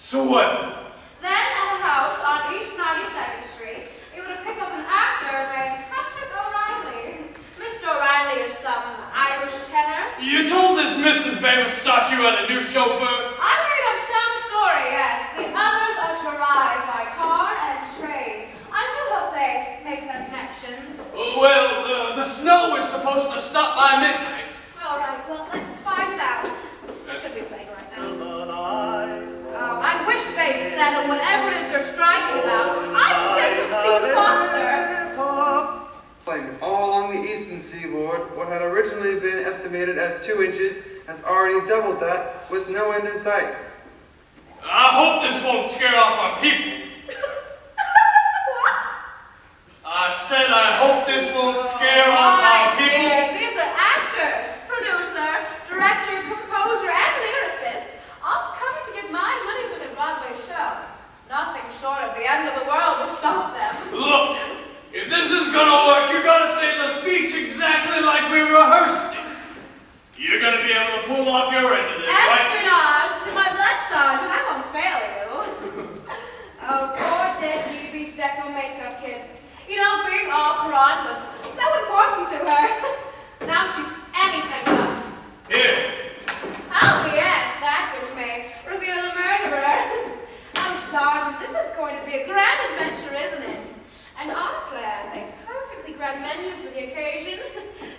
Swell. Then at a house on East 92nd Street, they were to pick up an actor named Patrick O'Reilly. Mr. O'Reilly is some Irish tenor. You told this Mrs. Baverstock you had a new chauffeur? I made up some story, yes. The others are to arrive by car and train. I do hope they make their connections. Well, the snow is supposed to stop by midnight. All right, well, let's find out. Should be playing right now. Oh, I wish they'd settle whatever it is they're striking about. I'm sick of Stephen Foster. All along the eastern seaboard, what had originally been estimated as 2 inches has already doubled that, with no end in sight. I hope this won't scare off our people. What? I said I hope this won't scare off our people. Dear, these are actors, producer, director, composer, and lyricist, all coming to get my money for the Broadway show. Nothing short of the end of the world will stop them. Look, if this is gonna work, you're gonna say the speech exactly like we rehearsed it. You're gonna be able to pull off your end of this, right? Espionage is in my blood, Sergeant. I won't fail you. Oh, poor dead Hebe Steckel makeup kit. You know, being operant was so important to her. Now she's anything but. Here. Oh, yes, that which may reveal the murderer. Oh, Sergeant, this is going to be a grand adventure, isn't it? And our plan, a perfectly grand menu for the occasion.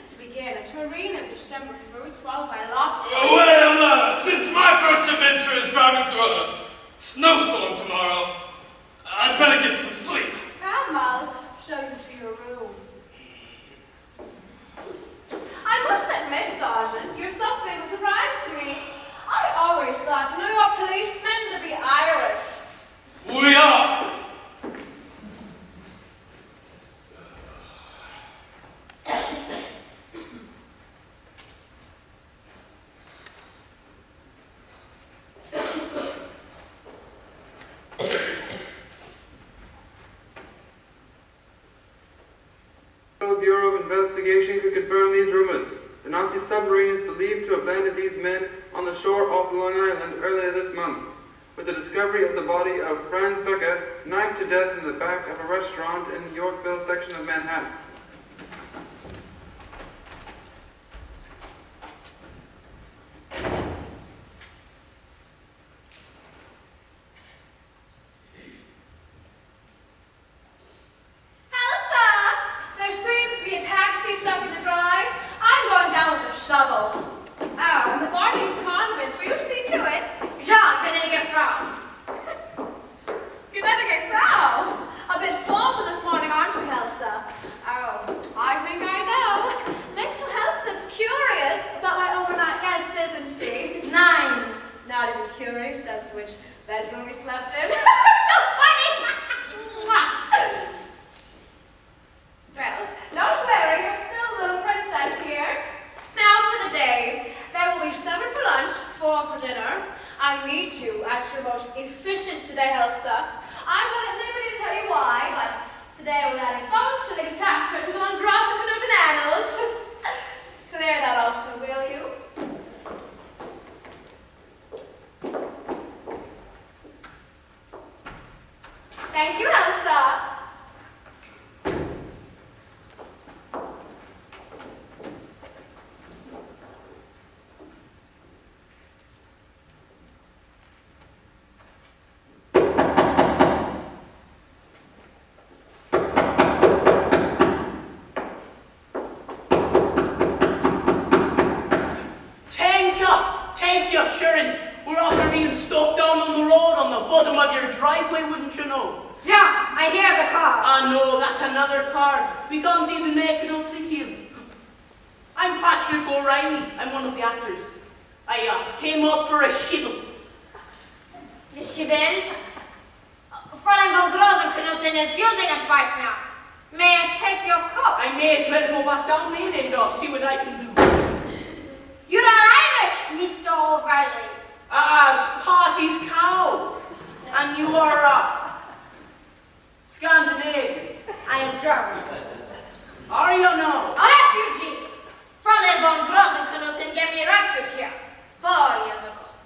To begin, a tureen of December fruits, followed by lobster. Well, since my first adventure is driving through a snowstorm tomorrow, I'd better get some sleep. Come, I'll show you to your room. I must admit, Sergeant, you're something of a surprise to me. I always thought New York policemen to be Irish. We are. The Bureau of Investigation could confirm these rumors. The Nazi submarine is believed to have landed these men on the shore off Long Island earlier this month, with the discovery of the body of Franz Becker knifed to death in the back of a restaurant in the Yorkville section of Manhattan.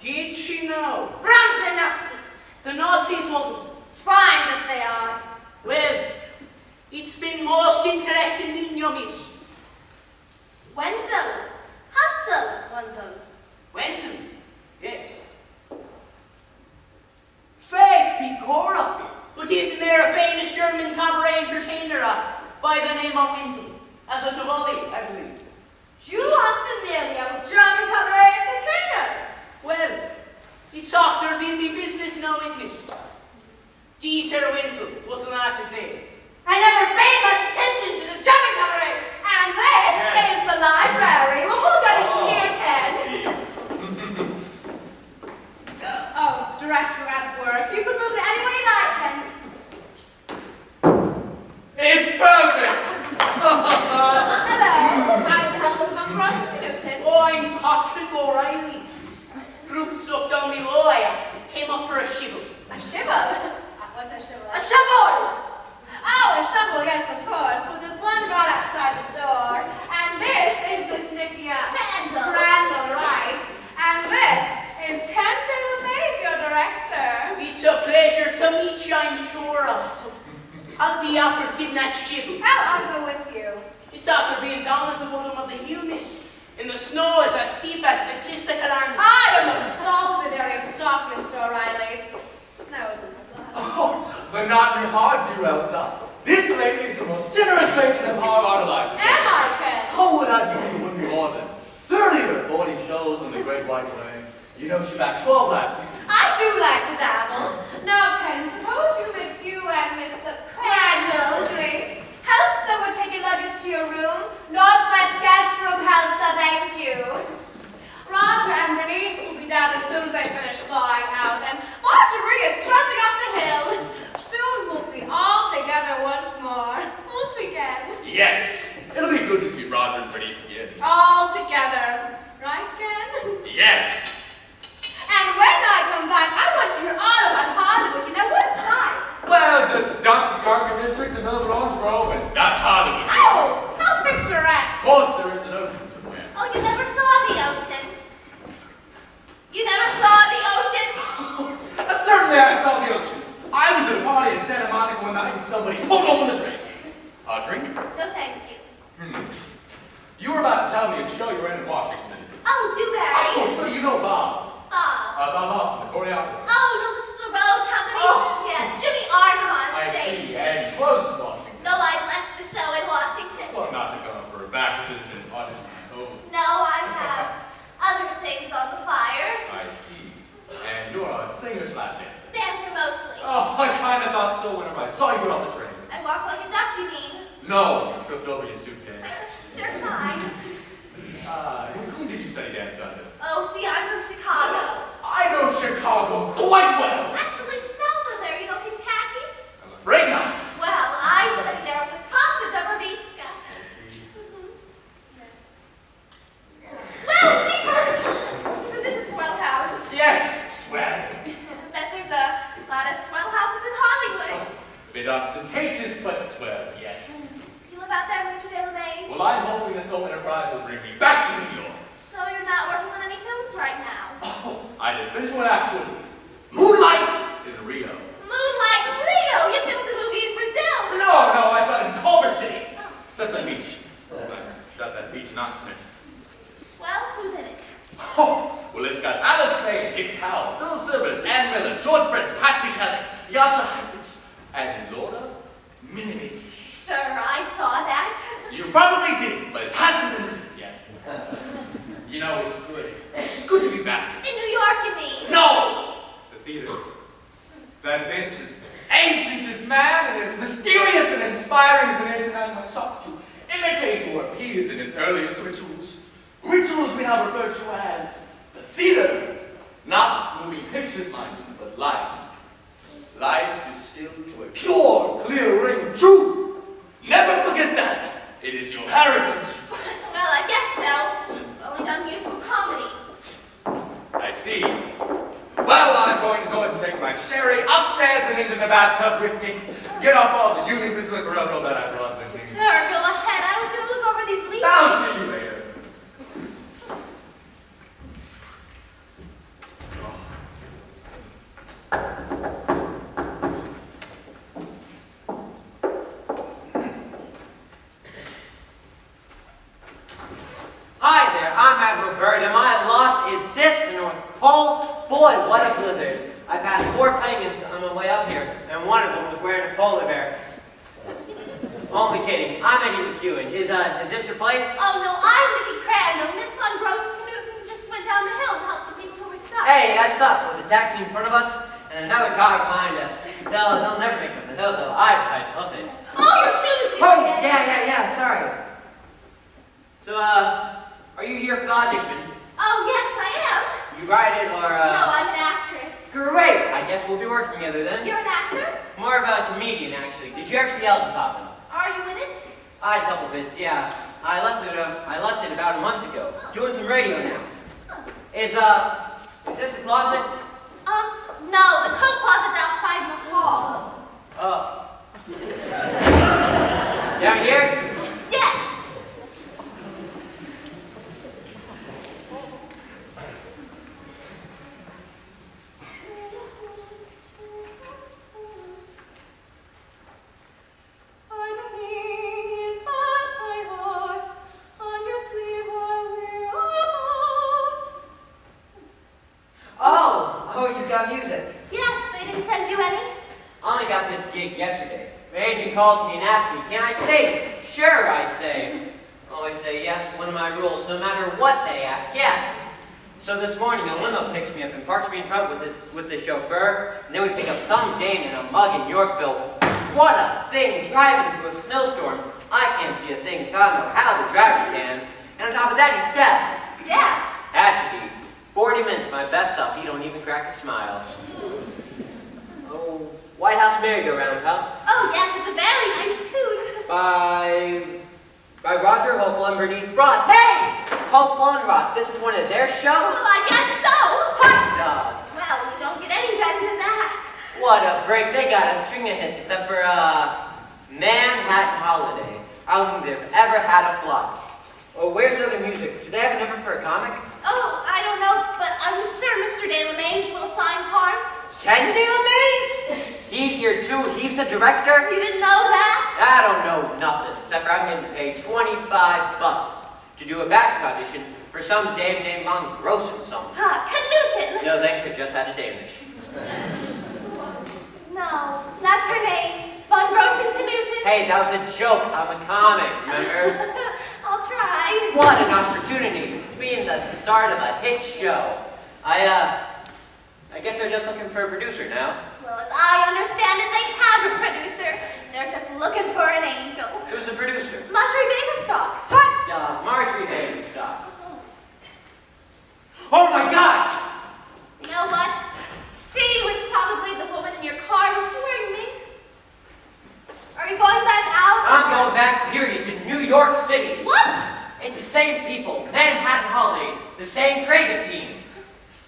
Did she know? Franz the Nazis. The Nazis want Swines that they are. Well, it's been most interesting meeting you, miss. Wenzel. Hansel Wenzel. Wenzel? Yes. Faith be Cora. But isn't there a famous German cabaret entertainer by the name of Wenzel? At the Tivoli, I believe. You are familiar with German cabaret entertainers? Well, it's after been me business now, isn't it? Dieter Wenzel wasn't that his name? I never paid much attention to the German cabarets. And this is the library. Well, who got it here, Ken? Oh, director at work. You could move it any way you like, Ken. It's perfect! Hello, I'm Elsa von Grossknuten. Oh, I'm Patrick O'Reilly. Group stuck down me low, I came up for a shivel. A shivel? What's a shivel? A shovel! Oh, a shovel, yes, of course. Well, there's one right outside the door. And this is Miss Nikia Crandall, right? And this is Ken DeLumaze, your director. It's a pleasure to meet you, I'm sure of. I'll be after getting that shivel. I'll go with you. It's after being down at the bottom of the hill, miss. In the snow as steep as the cliffs of Killarney. I am of salt bearing stock, Mr. O'Reilly. Snow is in my blood. Oh, but not in your heart, you Elsa. This lady is the most generous patron of our life. Am I, Ken? How would I do you when we more than 30 or 40 shows on the Great White Way? You know, she backed 12 last season. I do like to dabble. Now, Ken, suppose you mix you and Miss Crandall a drink. Helsa will take your luggage to your room. Northwest guest room, Helsa, thank you. Roger and Bernice will be down as soon as I finish thawing out, and Marjorie is trudging up the hill. Soon we'll be all together once more, won't we, Ken? Yes, it'll be good to see Roger and Bernice again. All together, right, Ken? Yes. And when I come back, I want to hear all about Hollywood. You know what it's like? Well, just dump the Cargo District and another Orange Grove, and that's Hollywood. Oh, how picturesque! Of course, there is an ocean somewhere. Oh, you never saw the ocean? You never saw the ocean? Certainly I saw the ocean. I was at a party in Santa Monica one night and somebody pulled open the drapes. A drink? No, thank you. You were about to tell me a show you were in Washington. Oh, Dewberry. Oh, so you know Bob. Bob. Bob Austin, the choreographer. Oh, no, this is the road company. Oh. Yes, Jimmy Arnold on I stage. see, and you close to Washington. No, I left the show in Washington. Well, not to go for a back position audition. Oh, No, I have other things on the fire. I see. And you're a singer/dancer. Dancer mostly. Oh, I kind of thought so whenever I saw you get off the train. I walk like a duck, you mean? No, you tripped over your suitcase. Sure sign. Who did you study dance under? Oh, see, I'm from Chicago. I know Chicago quite well. Actually, south of there, you know Kankakee? I'm afraid not. Well, I studied there with Natasha Dobrovitska. Well, jeepers! Isn't this a swell house? Yes, swell. I bet there's a lot of swell houses in Hollywood. Bit ostentatious, but swell, yes. You live out there, Mr. DeLumaze? Well, I'm hoping this whole enterprise will bring me back to New York. So you're not working on any films right now? Oh, I just finished one actually. Moonlight in Rio. Moonlight in Rio! You filmed a movie in Brazil! No, I shot in Culver City. Except that beach. I shot that beach in Oxnard. Well, who's in it? Oh, well, it's got Alice Faye, Dick Powell, Bill Silvers, Ann Miller, George Brett, Patsy Kelly, Yasha Hutchins, and Laura Miniby. Sure, I saw that. You probably did, but it hasn't been released yet. You know, it's good. It's good to be back. In New York, you mean? No! The theater. That bench is ancient as man and as mysterious and inspiring as an entertainment I sought to imitate or appease in its earliest rituals. Rituals we now refer to as the theater. Not moving pictures, mind you, but life. Life distilled to a pure, clear ring of truth. Never forget that. It is your heritage. Well, I guess so. I've only done musical comedy. I see. Well, I'm going to go and take my sherry upstairs and into the bathtub with me. Get off all the Union Bismarck Railroad that I brought with me. Sure, go ahead. I was going to look over these leaves. I'll see you later. Oh. Roberta, my loss is this, the North Pole. Boy, what a blizzard. I passed 4 penguins on my way up here, and one of them was wearing a polar bear. Only kidding. I'm Eddie McEwen. Is this your place? Oh, no, I'm Nikki Crandall. Miss Von Grossen just went down the hill to help some people who were stuck. Hey, that's us, with the taxi in front of us, and another guy behind us. They'll never make it up the hill, though. I decided to help it. Oh, your shoes! Oh, yeah, sorry. So, are you here for the audition? Oh, yes, I am. You write it, or, No, I'm an actress. Great! I guess we'll be working together then. You're an actor? More of a comedian, actually. Did you ever see Elsa Poppin'? Are you in it? I had a couple bits, yeah. I left it about a month ago. Doing some radio now. Is this the closet? No, the coat closet's outside in the hall. Oh. Down here? Yes. Oh, you've got music. Yes, they didn't send you any? I only got this gig yesterday. My agent calls me and asks me, can I sing it? Sure, I say. Always say yes, one of my rules, no matter what they ask, yes. So this morning, a limo picks me up and parks me in front with the chauffeur, and then we pick up some dame in a mug in Yorkville. What a thing, driving through a snowstorm. I can't see a thing, so I don't know how the driver can. And on top of that, he's deaf. Deaf? Had to be. 40 minutes, my best stuff. He don't even crack a smile. Oh, White House merry-go-round, huh? Oh, yes, it's a very nice tune. By Roger Hopewell and Bernice Roth. Hey! Hopewell and Roth, this is one of their shows? Well, I guess so. Hot dog! Well, you don't get any better than that. What a break. They got a string of hits, except for, Manhattan Holiday. I don't think they've ever had a flop. Oh, where's other music? Do they have a number for a comic? Oh, I don't know, but I'm sure Mr. De La Maze will sign parts. Ken De La Maze? He's here too. He's the director. You didn't know that? I don't know nothing, except for I'm getting paid $25 to do a backup audition for some dame named Von Grossen something. Knudsen. No thanks, I just had a Danish. No, that's her name. Von Grossen Knudsen. Hey, that was a joke. I'm a comic, remember? I'll try. What an opportunity to be in the start of a hit show. I guess they're just looking for a producer now. Well, as I understand it, they have a producer. They're just looking for an angel. Who's the producer? Marjorie Bakerstock. Hot dog, Marjorie Bakerstock. Oh my gosh! You know what? She was probably the woman in your car. Was she wearing mink? Are you going back out? I'm going back, period, to New York City. What? It's the same people, Manhattan Holiday, the same creative team.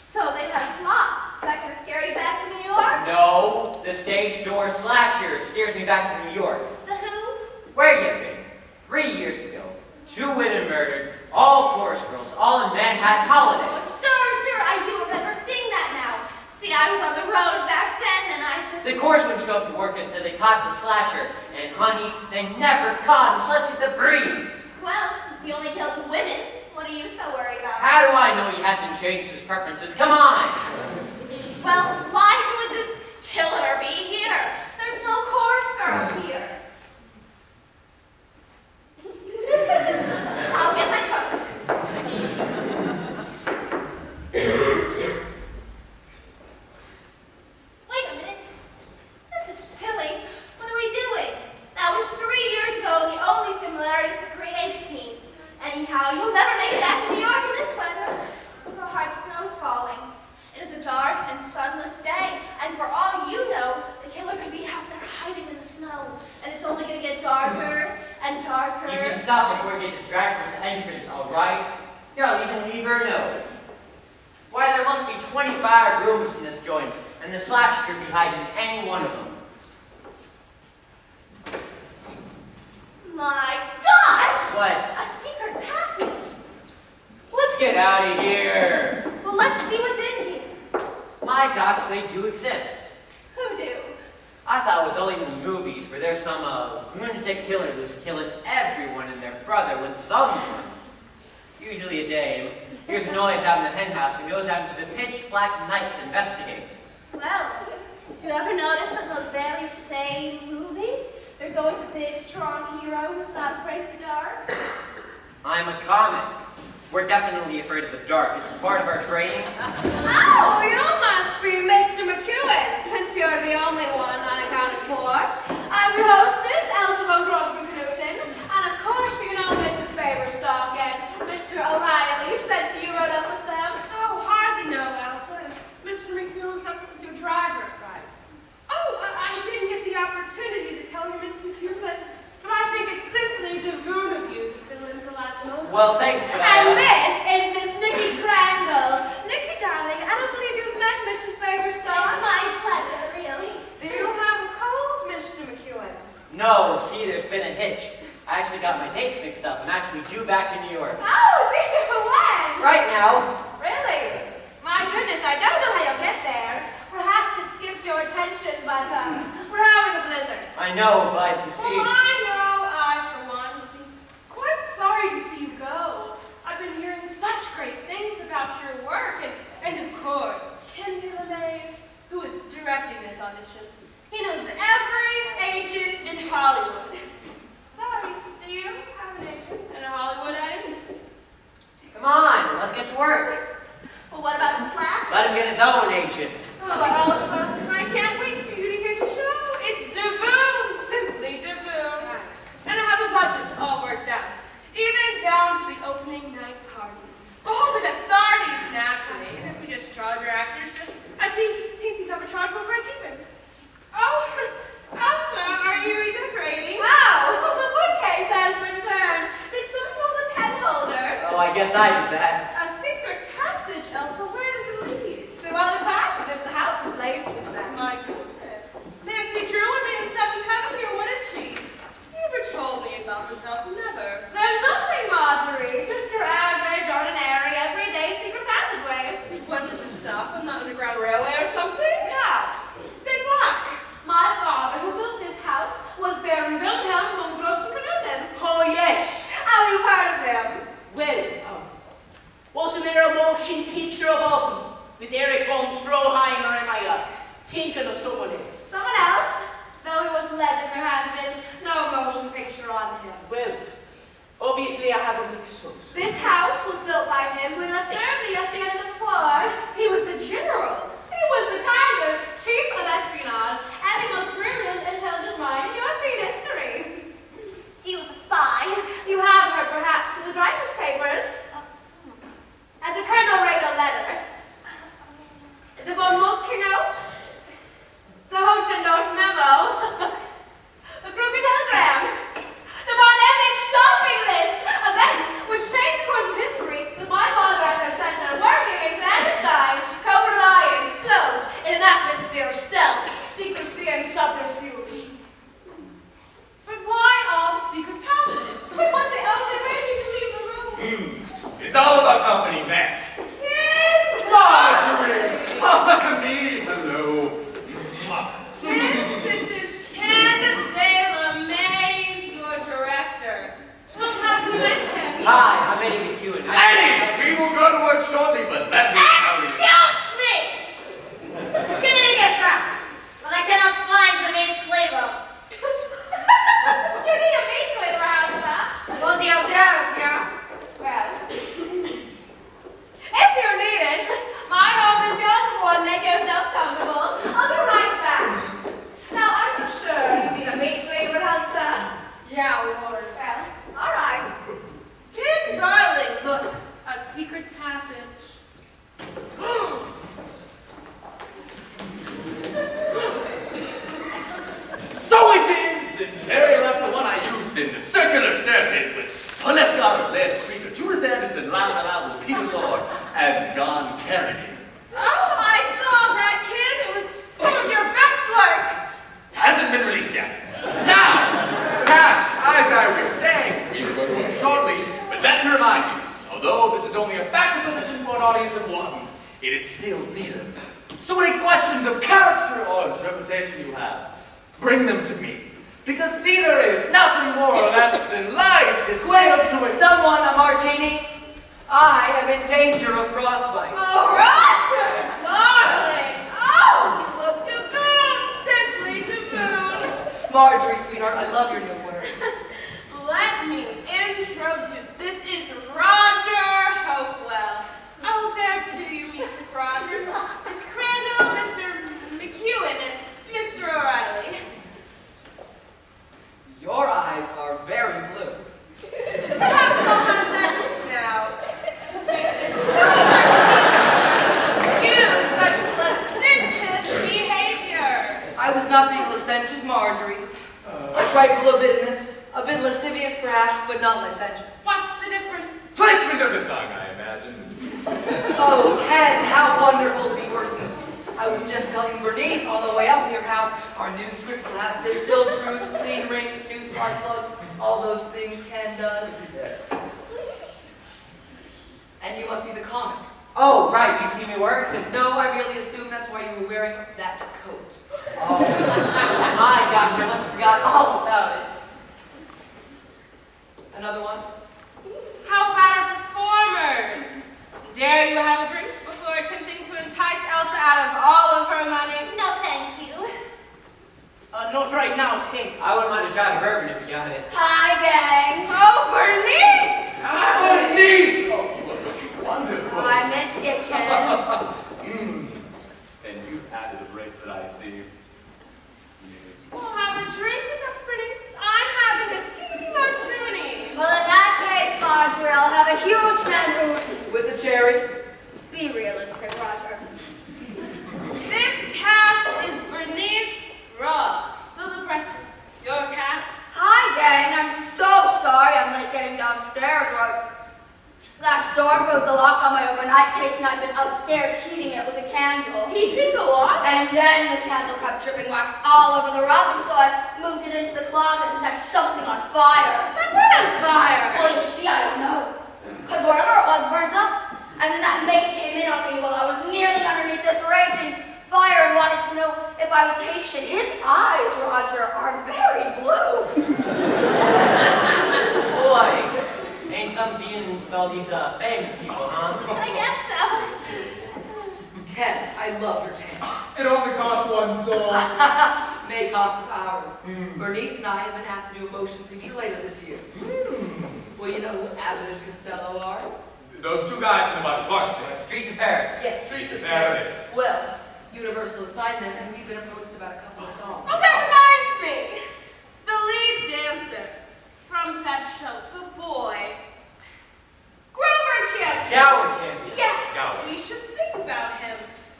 So they had a flop. Is that going to scare you back to New York? No, the stage door slasher scares me back to New York. The who? Where do you think? 3 years ago, 2 women murdered, all chorus girls, all in Manhattan Holiday. Oh, sure, I do remember seeing that now. See, I was on the road back then, and I just... The chorus would show up to work until they caught the slasher, and honey, they never caught him, so let's hit the breeze. Well, he only killed women. What are you so worried about? How do I know he hasn't changed his preferences? Come on! Well, why would this killer be here? There's no chorus girls here. I'll get my coat. Wait a minute. This is silly. What are we doing? That was 3 years ago, and the only similarity is the creative team. Anyhow, you'll never make it back to New York in this weather. Look how hard the snow's falling. It is a dark and sunless day, and for all you know, the killer could be out there hiding in the snow, and it's only going to get darker and darker. You can stop before you get to Dracula's entrance, all right? Here, I'll even leave her a note. Why, there must be 25 rooms in this joint, and the slasher could be hiding in any one of them. My gosh! What? A secret passage! Let's get out of here. Well, let's see what's in here. My gosh, they do exist. Who do? I thought it was only in the movies where there's some lunatic killer who's killing everyone and their brother with someone. Usually a dame. hears a noise out in the hen house and goes out into the pitch black night to investigate. Well, did you ever notice that in those very same movies, there's always a big, strong hero who's not afraid of the dark? I'm a comic. We're definitely afraid of the dark. It's part of our training. Oh, you must be Mr. McEwen, since you're the only one unaccounted for. I'm your hostess, Elsa von Grossen-Knuten, and of course you know Mrs. Baberstock and Mr. O'Reilly, since you rode up with them. Oh, hardly know, Elsa. Mr. McEwen was up with your driver at Price. Oh, I didn't get the opportunity to tell you, Miss McEwen, but I think it's simply divine of you to fill in for last moment. Well, thanks for that. And this is Miss Nikki Crandall. Nikki, darling, I don't believe you've met Mrs. Baberstock. It's my pleasure, really. Do you have a cold, Mr. McEwen? No, see, there's been a hitch. I actually got my dates mixed up. I'm actually due back in New York. Oh, dear, when? Right now. Really? My goodness, I don't know how you'll get there. Perhaps it skipped your attention, but we're having a blizzard. I know, but you see... Oh, I, for one, would be quite sorry to see you go. I've been hearing such great things about your work, and of course, Ken LeMay, who is directing this audition. He knows every agent in Hollywood. Sorry, do you have an agent in Hollywood, Eddie? Come on, let's get to work. Well, what about the Slash? Let him get his own agent. Oh, Elsa, I can't wait for you to hear the show. It's Davoon, simply Davoon. And I have a budget all worked out, even down to the opening night party. We'll hold it at Sardi's, naturally, and if we just charge our actors just a teensy cover charge, we'll break even. Oh, Elsa, are you redecorating? Wow, the bookcase has been turned. Did someone pull the pen holder? Oh, I guess I did that. A secret passage, Elsa. Where does it lead? To other passages, the house is laced with them. My goodness. Nancy Drew and me in Seventh Heaven here, what is she? You never told me about this house, never. They're nothing, Marjorie. Just your average, ordinary, everyday secret passageways. Was this a stop on the Underground Railway or something? Yeah. Then why? My father, who built this house, was Baron Wilhelm von Grossen-Knuten. Oh, yes. Oh, you've heard of him? Well, wasn't there a motion picture about him with Eric von Stroheim, or am I thinking of someone else? Someone else? Though he was a legend, there has been no motion picture on him. Well, obviously I have a mixed up. This house was built by him when left dirty at the end of the war. He was a general. He was the Kaiser, chief of espionage, and the most brilliant intelligence mind in European history. He was a spy. You have heard, perhaps, of the Dreyfus Papers? And the Colonel wrote a letter. The von Moltke note? The Hohenlohe memo? The Kruger telegram? The von Emig shopping list? Events which changed the course of history with my father at their center, working in clandestine, covert alliance, clothed in an atmosphere of stealth, secrecy, and subterfuge. But why all the secret passages? It was the only way he could leave the room. It's all about company, Matt. Ken! Marjorie! Oh, me, hello. Ken, this is Ken de LeMay, your director. Well, have you met him? Hi, I'm Eddie McEwen. Eddie! We will go to work shortly, but let me tell you. Excuse me! Get in here, Frank. But I cannot find the maid flavor. You need a meat cleaner, Elsa. Was the hotels, yeah? Well, if you need it, my home is yours for. Make yourselves comfortable. I'll be right back. Now, I'm not sure you need a meat cleaner, Elsa. Yeah, Lord. Well, all right. Ken, darling, look. A secret passage. So it is! And Mary left the one I used in the circular staircase with Paulette Goddard, Led Krieger, Judith Anderson, Lana Lowell, Peter Lord, and John Kennedy. Oh, I saw that, Ken. It was some of your best work. Hasn't been released yet. Now, Cass, as I was saying, we will go to work shortly, but let me remind you, although this is only a factor's audition for an audience of one, it is still theater. So any questions of character or interpretation you have, bring them to me. Because theater is nothing more or less than life distilled to a... Someone a martini? I am in danger of frostbite. Oh, Roger, darling. Oh, you look Simply Javoon. Marjorie, sweetheart, I love your new word. Let me introduce. This is Roger Hopewell. Oh, there to do your music, Roger. Miss Crandall, Mr. McEwen, and Mr. O'Reilly. Your eyes are very blue. Perhaps I'll have that now. Makes it so much excuse such licentious behavior. I was not being licentious, Marjorie. A trifle of bitterness, a bit lascivious perhaps, but not licentious. What's the difference? Placement of the tongue, I imagine. Oh, Ken, how wonderful to be working. I was just telling Bernice on the way up here how our new script will have distilled truth, clean rings, new spark plugs, all those things Ken does. Yes. And you must be the comic. Oh, right, you see me work? No, I really assume that's why you were wearing that coat. Oh, my gosh, I must have forgotten all about it. Another one? How about our performers? Dare you have a drink before attempting to entice Elsa out of all of her money? No, thank you. Not right now, thanks. I wouldn't mind a shot of bourbon if you got it. Hi, gang. Oh, Bernice! Bernice! Oh, you look looking wonderful. Oh, I missed you, kid. And you've added a bracelet, I see. We'll have a drink with us, Bernice. I'm having a teeny martini. Well, in that case, Marjorie, I'll have a huge Manhattan. With a cherry? Be realistic, Roger. This cast is Bernice Raw, the librettist. Your cast? Hi, gang. I'm so sorry I'm late getting downstairs. That storm broke the lock on my overnight case, and I've been upstairs heating it with a candle. Heating the lock? And then the candle kept dripping wax all over the rug, and so I moved it into the closet and set something on fire. Set what on fire? Well, you see, I don't know. Because whatever it was burnt up. And then that maid came in on me while I was nearly underneath this raging fire and wanted to know if I was Haitian. His eyes, Roger, are very blue. Boy, ain't some being with all these famous people, huh? I guess so. Ken, I love your tan. It only costs one soul. May cost us hours. Bernice and I have been asked to do a motion picture later this year. Well, you know who Abbott and Costello are? Those two guys in the bottom part. Streets of Paris. Yes, Streets of Paris. Well, Universal assigned them, and we've been approached about a couple of songs. Oh, that reminds me. The lead dancer from that show, The Boy. Grover Champion. Gower champion. Yes, Gower. we should think about him.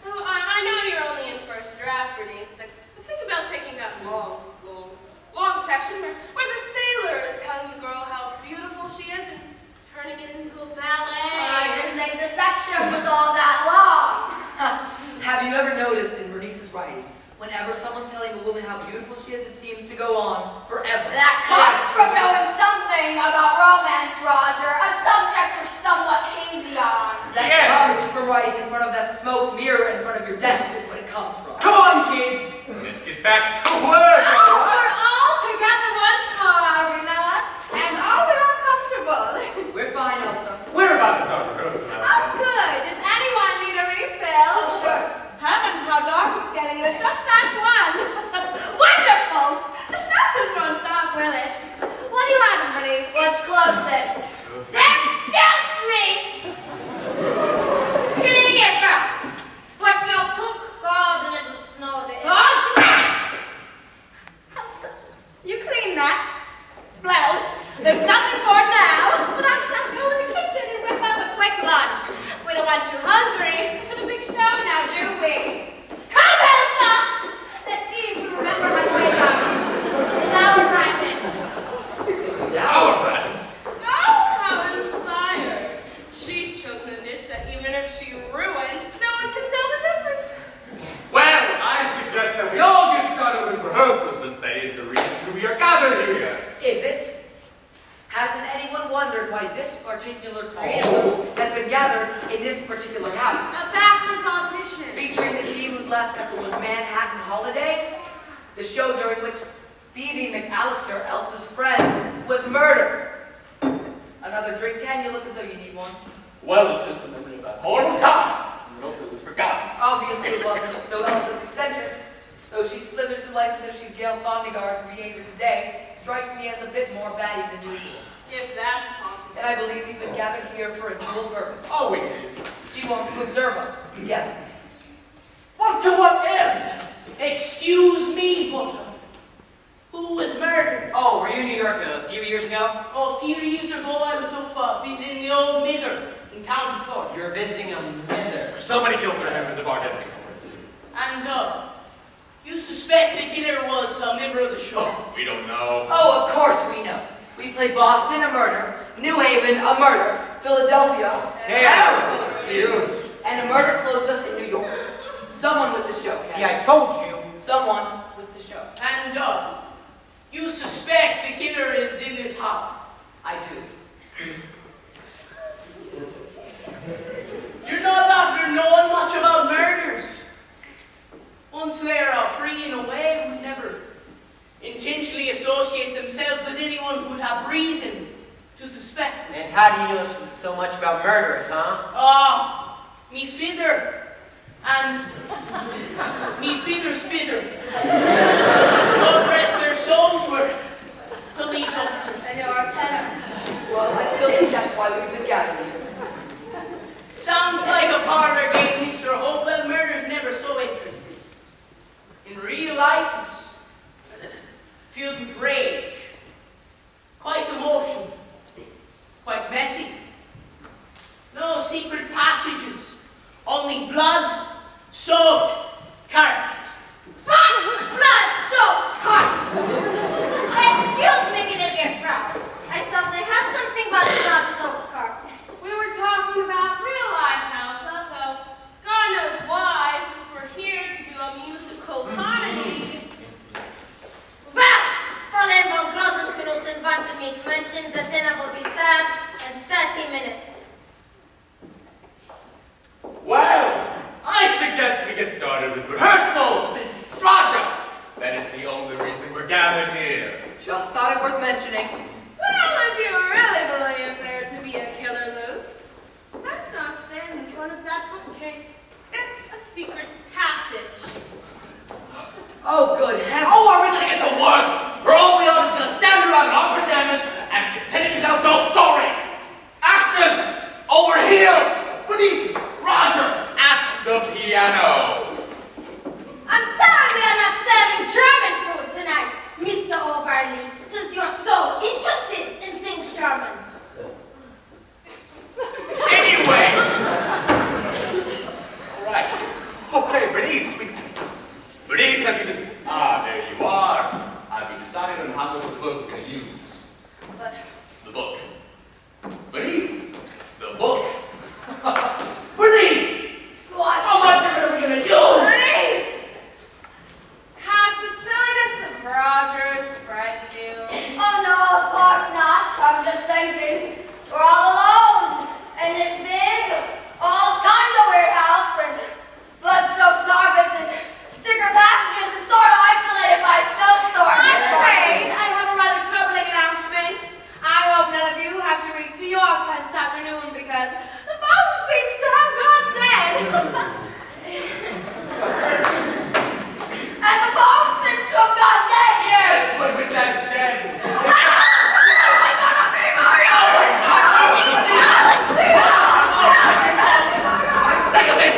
Oh, I know you're only in first draft, Bernice, but think about taking that long section where the sailor is telling the girl how beautiful she is and turning it into a ballet. I didn't think the section was all that long. Have you ever noticed in Bernice's writing, whenever someone's telling a woman how beautiful she is, it seems to go on forever? That comes from knowing something about romance, Roger. A subject you're somewhat hazy on. That Yes. comes from writing in front of that smoke mirror in front of your desk is what it comes from. Come on, kids. Let's get back to work. Oh, we're all together once more, are we not? And are we all comfortable? We're fine, Elsa. We're about to start rehearsal Oh, now. good. Does anyone need a refill? Oh, sure. Heavens, how dark it's getting. It's just past 1. Wonderful. The snatches won't stop, will it? What are you having, Bernice? What's closest? Excuse me! Get in here, girl. What your cook called in the snow there. Oh, drat! You clean that? Well, there's nothing for it now, but I shall go in the kitchen and whip up a quick lunch. We don't want you hungry for the big show now, do we? Come, Elsa! Let's see if we remember how to make up. Sauerbraten. Sauerbraten. Oh, how inspired. She's chosen a dish that even if she ruins, no one can tell the difference. Well, I suggest that we all get started with rehearsal since that is the reason we are gathered here. Is it? Hasn't anyone wondered why this particular creative has been gathered in this particular house? A backwards audition. Featuring the team whose last effort was Manhattan Holiday, the show during which Phoebe McAllister, Elsa's friend, was murdered. Another drink, Ken? You look as though you need one. Well, it's just a memory of that horrible time. I hope it was forgotten. Obviously it wasn't, though Elsa's eccentric. Though she slithers through life as if she's Gail Sondigard, her behavior today strikes me as a bit more batty than usual. If that's possible. And I believe we've been gathered here for a dual purpose. Oh, which is? She wants to observe us together. What to what end? Excuse me, but who was murdered? Oh, were you in New York a few years ago? Oh, a few years ago I was up visiting the old mither in County Court. You're visiting a mither. Somebody killed their members of our dancing chorus. And you suspect the killer was a member of the show? We don't know. Oh, of course we know. We play Boston, a murder, New Haven, a murder, Philadelphia, Terrible accused. and a murder closed us in New York. Someone with the show. See, I told you. Someone with the show. And you suspect the killer is in this house? I do. You're not after knowing much about murders. Once they're free and away, would never intentionally associate themselves with anyone who would have reason to suspect them. And how do you know so much about murderers, huh? Me fither. And me fither's fither. God rest their souls were police officers. I know our tenor. Well, I still think that's why we've been gathered here. Sounds like a parlor game, Mr. Hopewell. Murder's never so interesting. In real life, it's filled with rage, quite emotional, quite messy. No secret passages, only blood-soaked carpet. What? Blood-soaked carpet! Excuse me, dear Frau. I thought I had something about blood-soaked carpet. We were talking about real life, Elsa, though God knows why, since we're here to do a musical comedy. Well, Fräulein von Grosenknut invited me to mention that dinner will be served in 30 minutes. Well, I suggest we get started with rehearsals. It's Roger. That is the only reason we're gathered here. Just thought it worth mentioning. Well, if you really believe there to be a killer loose, let's not stand in front of that bookcase. It's a secret passage. Oh, good heavens. Oh, are we gonna get to work? We're all the others gonna stand around in our pajamas and continue to tell those stories. Actors, over here. Police, Roger, at the piano. I'm sorry we are not serving German food tonight, Mr. O'Reilly, since you're so interested in things German. Anyway. All right. Okay, Bernice. Bernice, have you decided? There you are. Have you decided on how much of the book we're going to use? But The book. Bernice, the book. Bernice! what? How much of it are we going to use? Please! Has the silliness of Rogers frightened you? Oh no, of course not. I'm just thinking. We're all alone in this big, old condo warehouse with blood-soaked carpets and secret passages and sort of isolated by a snowstorm. I'm afraid I have a rather troubling announcement. I hope none of you have to reach New York this afternoon because the phone seems to have gone dead. And the phone seems to have gone dead. Yes, but with that said. I'm sick of it!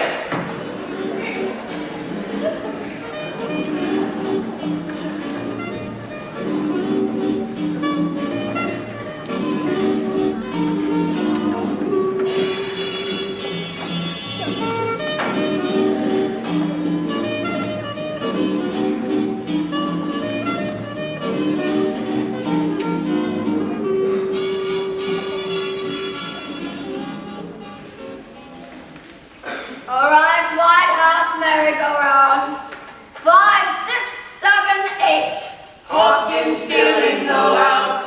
All right, White House merry-go-round. 5, 6, 7, 8. Hawkins still in the out.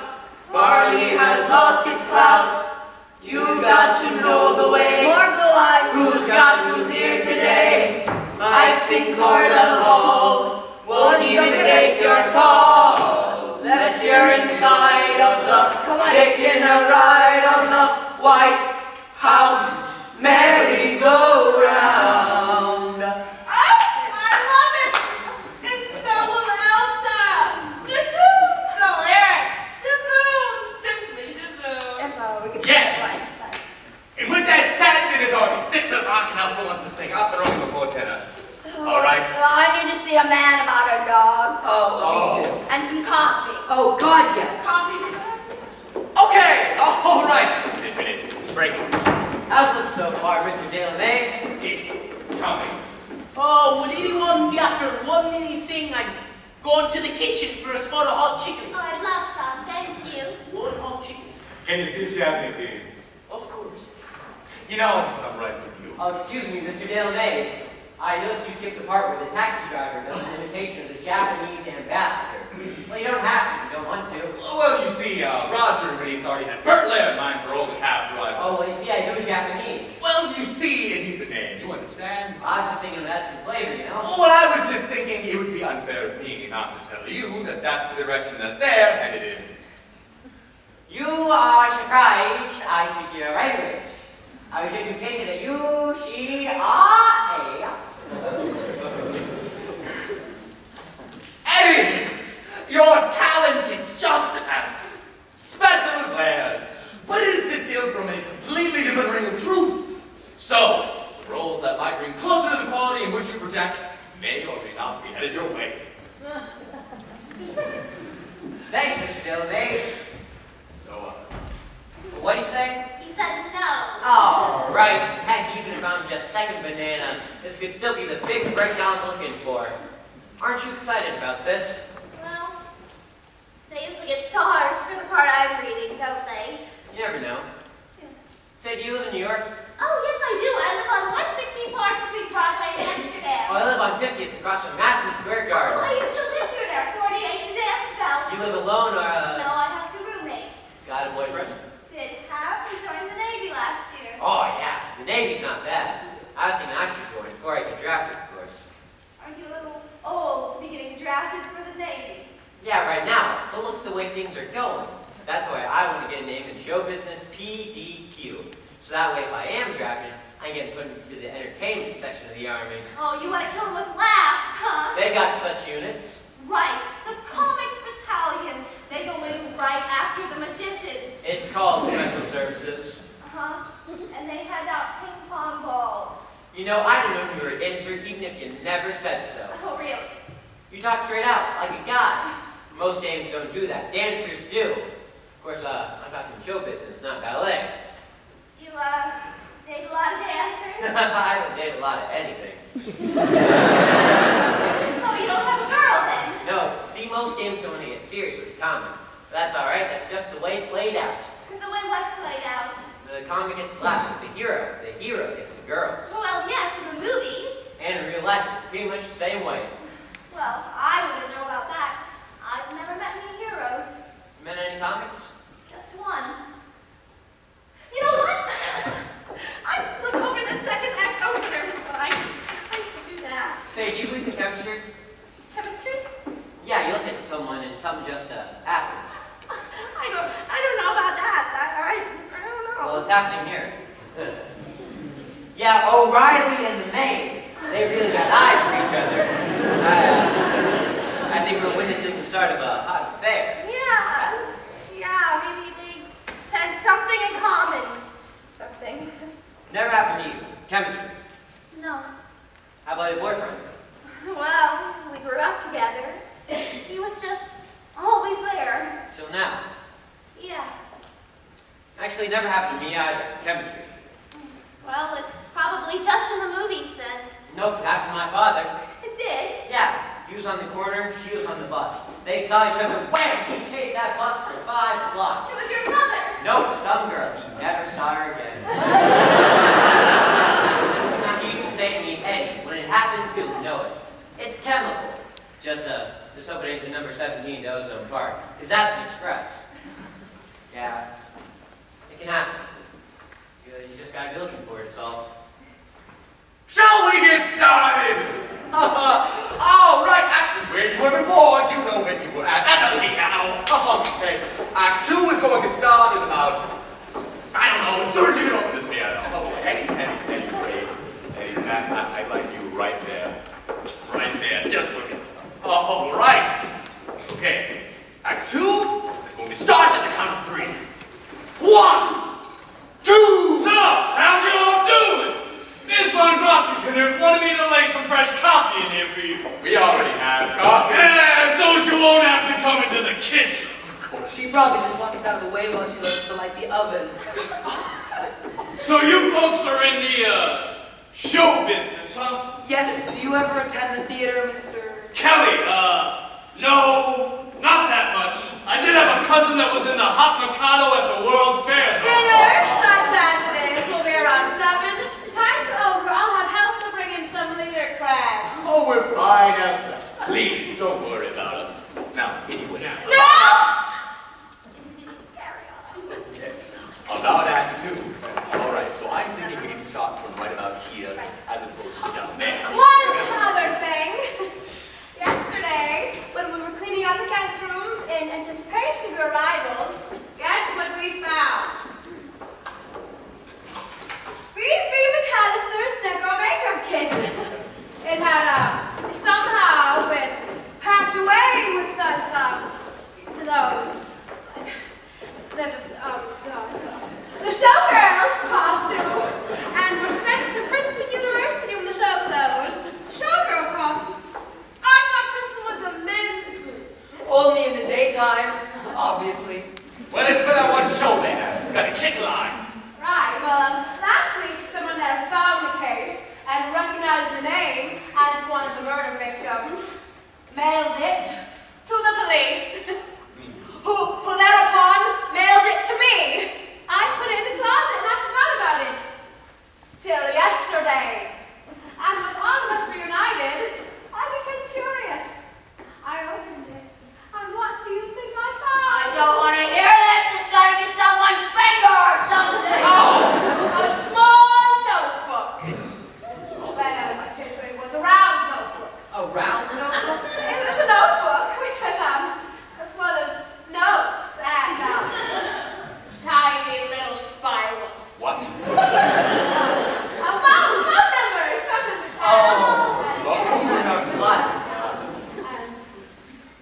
Farley has lost his clout. You got to know the way. More blue eyes. Who's here today? I think Cordell Hall. Won't even take your call. Unless you're inside of the, Come on. taking a ride on the White House Oh, God, yes. Coffee's in Okay, all right. It's breaking. How's it so far, Mr. De La Maze? It's coming. Oh, would anyone be after one anything? I'm going to the kitchen for a spot of hot chicken. Oh, I'd love some, thank you. One hot chicken. Can you see if she has any tea? Of course. You know, I'm right with you. Oh, excuse me, Mr. De La Maze. I noticed you skipped the part where the taxi driver does an imitation of the Japanese ambassador. Well, you don't have to. You don't want to. Well, you see, Roger and Reese already had Bert Lair in mind for all the cab driver. Oh, well, you see, I do Japanese. Well, you see, it needs a name. You understand? I was just thinking of that some flavor, you know? Oh, well, I was just thinking it would be unfair of me not to tell you that that's the direction that they're headed in. You are surprised I speak your language. I was educated at UCLA. Eddie, your talent is just as special as theirs, but it is distilled from a completely different ring of truth. So, the roles that might bring closer to the quality in which you project may or may not be headed your way. Thanks, Mr. De La Maze. So, What do you say? He said no. Oh, right. Heck, even if I'm just second banana, this could still be the big breakdown I'm looking for. Aren't you excited about this? Well, they usually get stars for the part I'm reading, don't they? You never know. Say, do you live in New York? Oh, yes, I do. I live on West 16th Park between Broadway and Amsterdam. Oh, I live on 50th across from Madison Square Garden. Oh, I used to live near there, 48 the dance belt. You live alone or, No, I have two roommates. got a boyfriend? Did have. He joined the Navy last year. Oh, yeah. The Navy's not bad. I was thinking I should join before I get drafted, of course. Are you a little old to be getting drafted for the Navy? Yeah, right now. But look at the way things are going. That's why I want to get a name in show business PDQ. So that way, if I am drafted, I can get put into the entertainment section of the Army. Oh, you want to kill him with laughs, huh? They got such units. Right. The Comics Battalion. They go in right after the magicians. It's called Special Services. Uh-huh. And they hand out ping pong balls. You know, I didn't know you were a dancer even if you never said so. Oh, really? You talk straight out, like a guy. Most dames don't do that. Dancers do. Of course, I'm talking show business, not ballet. You, date a lot of dancers? I don't date a lot of anything. So you don't have a girl, then? No, see, most dames don't want to get serious with the comic. But that's all right. That's just the way it's laid out. The way what's laid out? The comic gets last with the hero. The hero gets the girls. Well, yes, in the movies. And in real life, it's pretty much the same way. Well, I wouldn't know about that. I've never met any heroes. Met any comics? Just one. You know what? I should look over the second act openers, but I should do that. Say, do you believe in chemistry? Chemistry? Yeah, you look at someone and something just happens. I don't know about that. I don't know. Well, it's happening here. Yeah, O'Reilly and the maid. They really got eyes for each other. I think we're witnessing the start of a hot affair. Yeah, maybe they said something in common. Something. Never happened to you. Chemistry. No. How about your boyfriend? Well, we grew up together. He was just always there. Till now. Yeah. Actually, it never happened to me either. Chemistry. Well, it's probably just in the movies then. Nope, it happened to my father. It did. Yeah, he was on the corner, she was on the bus. They saw each other, wham! He chased that bus for 5 blocks. It was your mother. Nope, some girl. He never saw her again. He used to say to me, Eddie, when it happens, you'll know it. It's chemical. Just hope it ain't the number 17 to Ozone Park. Because that's an express. Yeah, it can happen. You just gotta be looking for it, so. Shall we get started? All right, act is where you were before. You know when you were at the piano. Okay, Act 2 is going to start in about, I don't know, as soon as you get over this piano. Eddie, I'd like you right there. Right there, just look at me. All right. Okay, Act 2 is going to the oven. So you folks are in the, show business, huh? Yes, do you ever attend the theater, Mr. Kelly, no, not that much. I did have a cousin that was in the Hot Mikado at the World's Fair, though. Dinner, such as it is, will be around 7. The time's over. I'll have House to bring in some leader crabs. Oh, we're fine, Elsa. Please, don't worry about us. Now, anyway. No! Okay. About Act 2. All right, so I'm thinking we can start from right about here, as opposed to down there. One other thing. Yesterday, when we were cleaning out the guest rooms in anticipation of your arrivals, guess what we found? B.B. McAllister's Deco makeup kit. It had somehow been packed away with the showgirl costumes, and were sent to Princeton University when the show closed. Showgirl costumes? I thought Princeton was a men's school. Only in the daytime, obviously. Well, it's for that one show there. It's got a kick line. Right, well, last week someone there found the case and recognized the name as one of the murder victims, mailed it to the police, who thereupon mailed it to me. I put it in the closet and I forgot about it till yesterday. And with all of us reunited, I became curious. I opened it, and what do you think I found? I don't want to hear this. It's got to be someone's finger or something. A small notebook. Well, it was a round notebook. A round notebook? It was a notebook which was full of notes and tiny little spirals. What? Phone numbers. What? And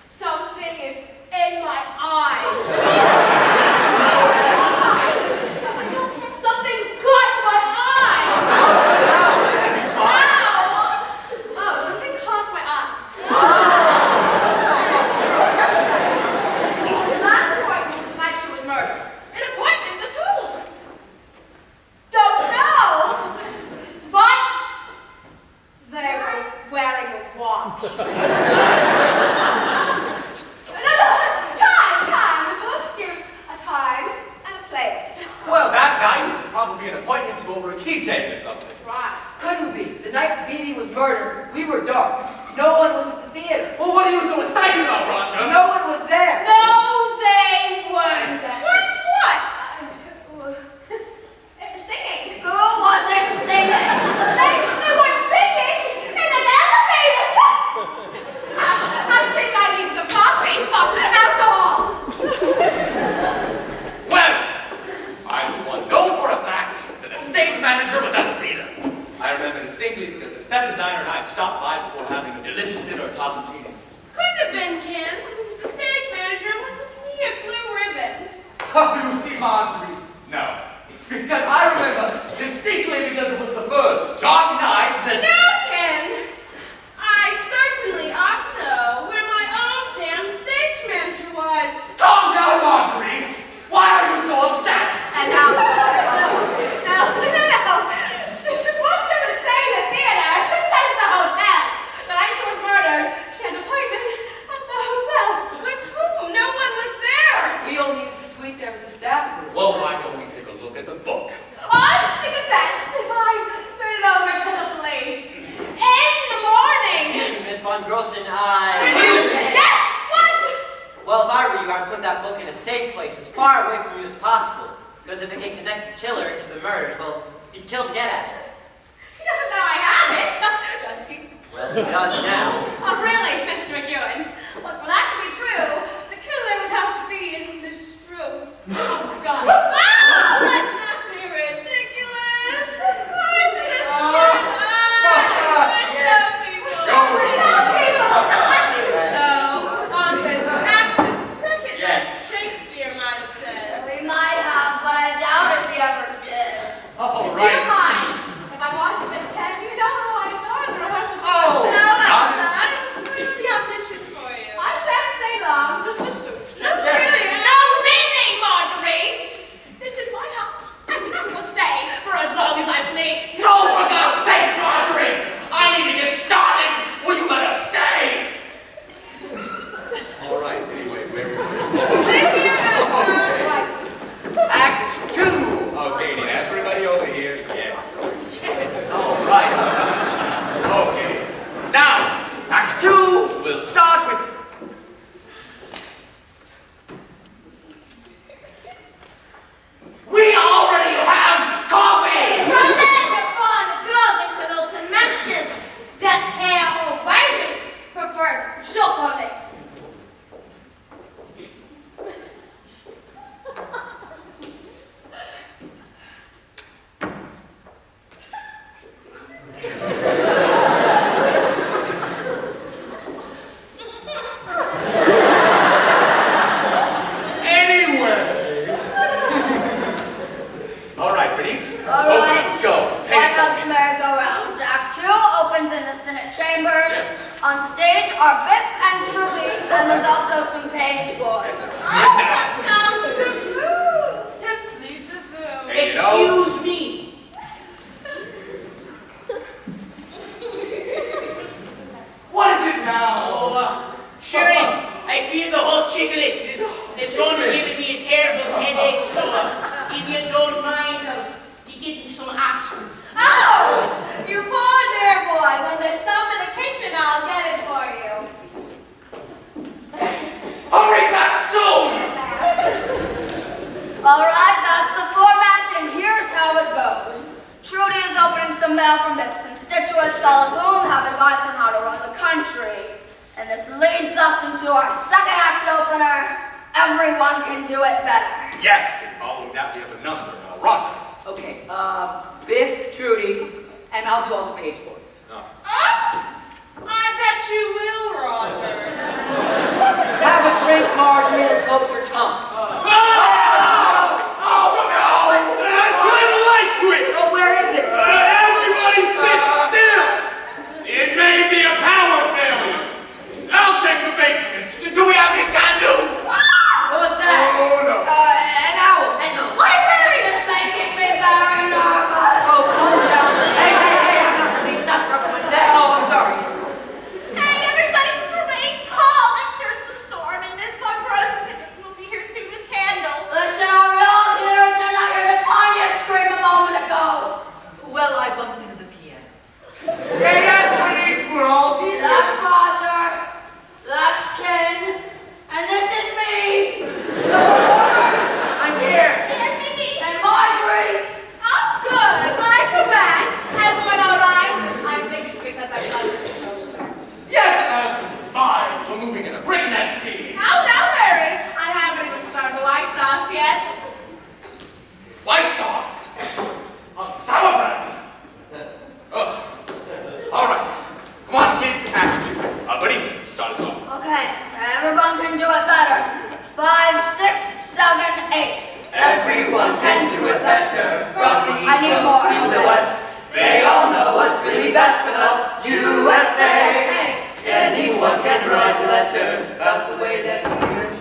something is in my eye. Something's caught my eye. Ow! Oh, something caught my eye. The last appointment was the night she was murdered. An appointment with who? Don't know. But they were wearing a watch. Time. The book gives a time and a place. Well, that night was probably an appointment to go over a keychain or something. Right. Couldn't be. The night B.B. was murdered, we were dark. No one was at the theater. Well, what are you so excited about, Roger? No one was there. No, they weren't. Weren't what? Singing. Who wasn't singing? They weren't singing in an elevator. I think I need some coffee. Alcohol. Well, I know for a fact that the stage manager was at the theater. I remember distinctly because the set designer and I stopped by before having a delicious dinner at Topantini's. Couldn't have been Ken, because the stage manager wanted me a blue ribbon. Oh, you see, Marjorie? No. Because I remember distinctly because it was the first dark night that... No, Ken! I certainly ought to know where my own damn stage manager was. Calm down, Marjorie! Why are you so upset? And now, no. What does it say in the theater? It says the hotel. The night she was murdered, she had an appointment at the hotel. With whom? No one was there. We only used the suite there as a staff room. Well, why don't we take a look at the book? I think it best if I turn it over to the police. In the morning. Excuse me, Miss Von Grossen, Yes, what? well, if I were you, I'd put that book in a safe place as far away from you as possible. Because if it can connect the killer to the murders, well, he'd kill to get at it. He doesn't know I have it, does he? Well, he does now. Oh, really, Mr. McEwen? But for that to be true, the killer would have to be in this room. Oh, my God. Oh, let's not be ridiculous. Of course it is Ken. So, on this act, the second Yes. Shakespeare might have said. We might have, but I doubt if we ever did. Oh, Never mind. If I want to be Ken, you know how I adore the rehearsal. Oh, No, God. Elsa, I was the audition for On stage are Biff and Trudy, and there's also some page boys. That sounds taboo. Simply taboo. Hey, you know- Excuse me. What is it now? Oh, Sherry, I fear the hot chocolate is going to give me a terrible headache, so if you don't mind, I'll be getting some aspirin. Oh, you poor dear boy. When there's some in the kitchen, I'll get it for you. Hurry back soon! All right, that's the format, and here's how it goes. Trudy is opening some mail from Biff's constituents, all of whom have advice on how to run the country. And this leads us into our second act opener. Everyone can do it better. Yes, and following that we have a number. Roger. Okay, Biff, Trudy, and I'll do all the page boys. I bet you will, Roger. Have a drink, Marjorie, and coat your tongue. Try the light switch! Oh, where is it? Everybody sit still! It may be a power failure. I'll check the basement. Do we have any candles? What was that? Oh, no. An owl. And the library! This is making me very nervous. Oh, calm down. Hey, I'm not really stuck rubbing my neck. Oh, I'm sorry. Hey, everybody, just remain calm. I'm sure it's the storm, and Miss Von Rosen will be here soon with candles. Listen, are we all here? Didn't I hear the tiniest scream a moment ago? Well, I bumped into the piano. Hey, that's Bernice. We're all here. That's Roger. That's Ken. And this is me. The performers. I'm here. And me. And Marjorie. Oh, good. I'm glad you're back. Everyone all right? I think it's because I'm not in the toaster. Yes, fine. We're moving at a breakneck speed. Oh, don't hurry. I haven't even started the white sauce yet. White sauce on sour bread. Ugh. All right. Come on, kids. Act. Bernice, start us off. Okay, everyone can do it better. 5, 6, 7, 8. Everyone can do it better. From the I east need coast more. to the west, they all know what's really best for the USA. Hey, Anyone can write a letter about the way that he hears.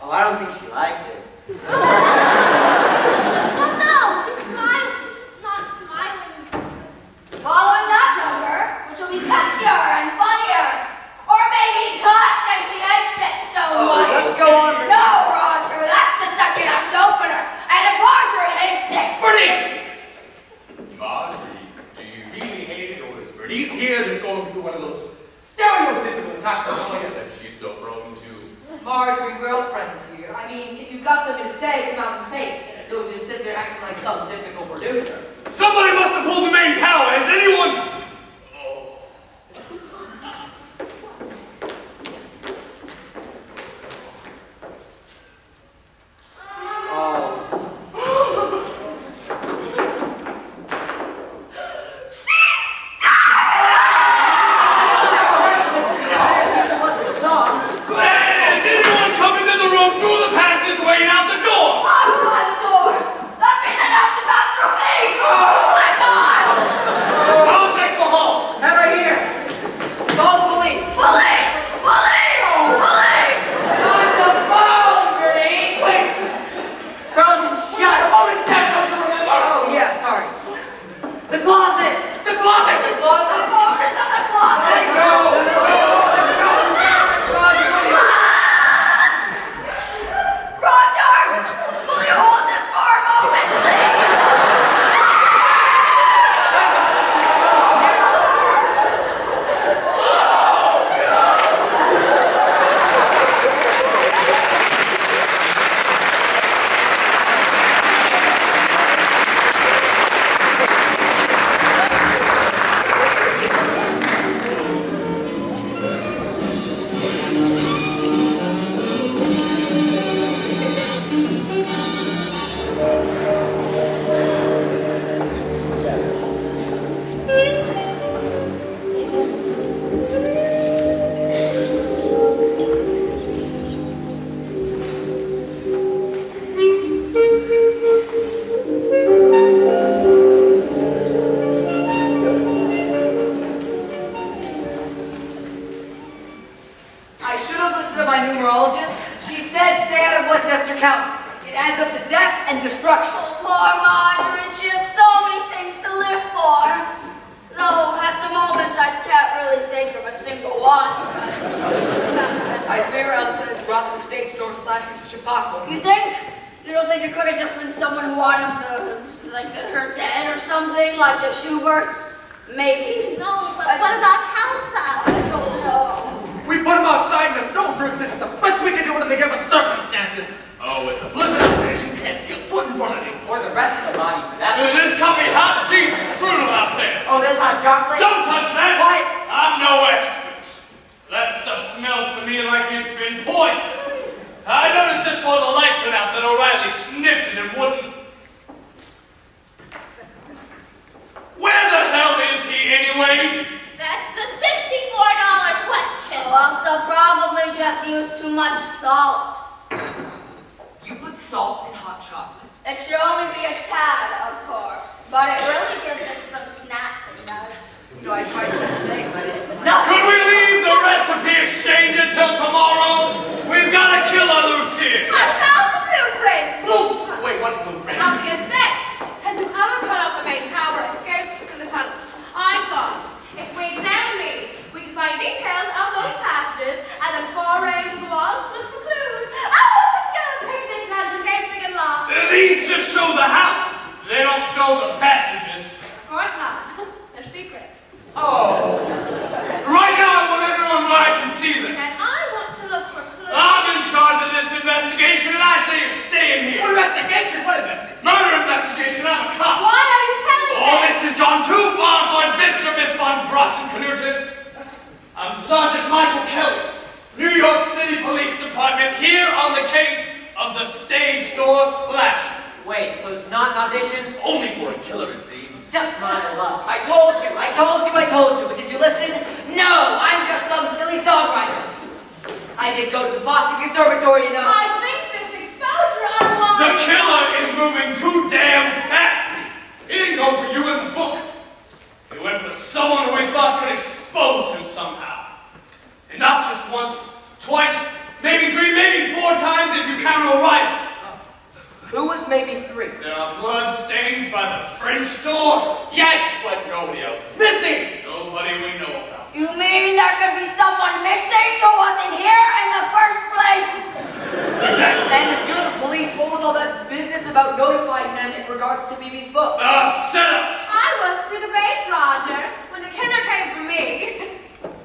Oh, I don't think she liked it. Well, no, she's smiling. She's just not smiling. following that number, which will be catchier and funnier. Or maybe cut as she hates it so much. Let's go on. No, Roger, that's the second act opener. And if Roger hates it. Bernice! Marjorie, do you really hate it, or is Bernice here just going through one of those stereotypical attacks of lawyer that she's so prone to? Marjorie, we're all friends here. I mean, if you've got something to say, come out and say it. Don't just sit there acting like some typical producer. Somebody must have pulled the main power. Has anyone... Is anyone coming to the room through the passageway and out the door? I'm by the door. That means I have to pass through me. Oh my God. All and destruction. Oh, poor Marjorie, she had so many things to live for. Though, at the moment, I can't really think of a single one. I fear Elsa has brought the stage door slashing to Chappaqua. You think? You don't think it could have just been someone who wanted her dead or something, like the Schuberts? Maybe. No, but what about Elsa? I don't know. We put him outside in a snowdrift. It's the best we can do under the given circumstances. Oh, it's a blizzard out there. You can't see a foot in front of you. Or the rest of the body for that. This coffee hot cheese, it's brutal out there. Oh, this hot chocolate? Don't touch that! What? I'm no expert. That stuff smells to me like it's been poisoned. I noticed just before the lights went out that O'Reilly sniffed it and wouldn't. Where the hell is he, anyways? That's the $64 question. Oh, Elsa probably just used too much salt. You put salt in hot chocolate. It should only be a tad, of course. But it really gives it some snap, it does. You know, I tried to think, but it... Could we leave the recipe exchange until tomorrow? We've got to kill others here. I found the blueprints. Wait, what blueprint? Of the estate. Since whoever cut off the main power escaped through the tunnels, I thought if we examine these, we can find details of those passages and then foray into the walls to look for clues. Put together a picnic lunch in case we get lost. These just show the house. They don't show the passages. Of course not. They're secret. Oh. Right now I want everyone where I can see them. And I want to look for clues. I'm in charge of this investigation and I say you're staying here. What investigation? What investigation? Murder investigation, I'm a cop. Why are you telling Oh, me? this has gone too far for adventure, Miss Von Brossen-Knudsen. I'm Sergeant Michael Kelly, New York City Police Department, here on the case of the stage door slash. Wait, so it's not an audition? Only for a killer, it seems. Just my luck. I told you, but did you listen? No, I'm just some silly songwriter. I did go to the Boston Conservatory, you know. I think this exposure unwise. The killer is moving too damn fast. He didn't go for you in the book. He went for someone who he thought could expose him somehow. And not just once, twice, maybe three, maybe four times if you count O'Reilly. Who was maybe 3? There are blood stains by the French doors. Yes, but nobody else is missing. Nobody we know about. You mean there could be someone missing who wasn't here in the first place? Exactly. And if you're the police, what was all that business about notifying them in regards to Bibi's book? Setup. I was through the bait, Roger, when the killer came for me.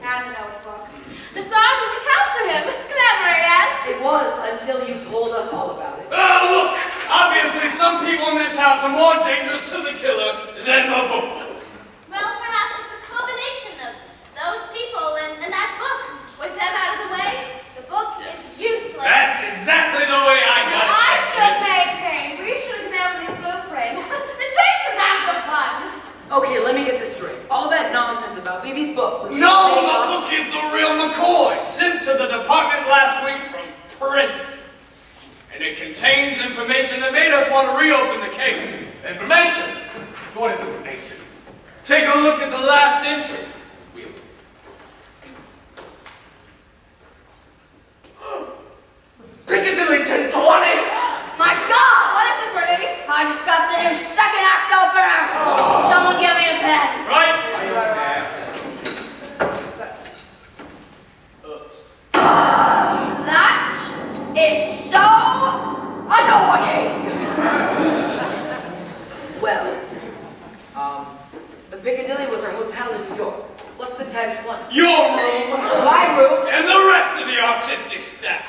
And the notebook. The sergeant would capture him. Clever, yes? It was until you told us all about it. Look, obviously some people in this house are more dangerous to the killer than the book was. Well, perhaps it's a combination of those people and that book. With them out of the way, the book is useless. That's exactly the way I got Now, it. I still maintain we should examine these blueprints. The chase is half the fun. Okay, let me get this straight. All that nonsense about Bibi's book was... No, the book is the real McCoy, sent to the department last week from Princeton. And it contains information that made us want to reopen the case. Information? What information? Take a look at the last entry. Piccadilly 1020! My God! What is it, Bernice? I just got the new second act opener. Someone give me a pen. Right? That is so annoying. Well, the Piccadilly was our hotel in New York. What's the text one? Your room My room? and the rest of the artistic staff.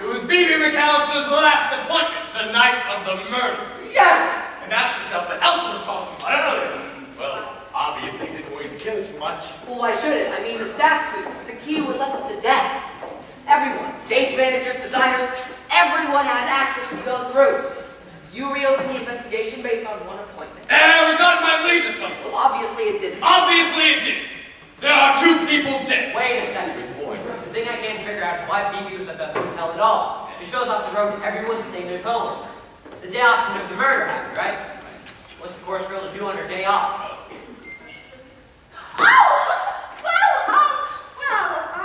It was B.B. McAllister's last appointment the night of the murder. Yes! And that's the stuff that Elsa was talking about earlier. Well, obviously didn't want to kill too much. Well, why should it? I mean, the staff could. The key was left at the desk. Everyone, stage managers, designers, everyone had access to go through. You reopened the investigation based on one appointment. And we got my lead to something. Well, obviously it didn't. Obviously it did. There are 2 people dead. Wait a second, boy. The thing I can't figure out is why Bibi was at the hotel at all. It shows off the road everyone stayed at home. The day after the murder happened, right? What's the chorus girl to do on her day off?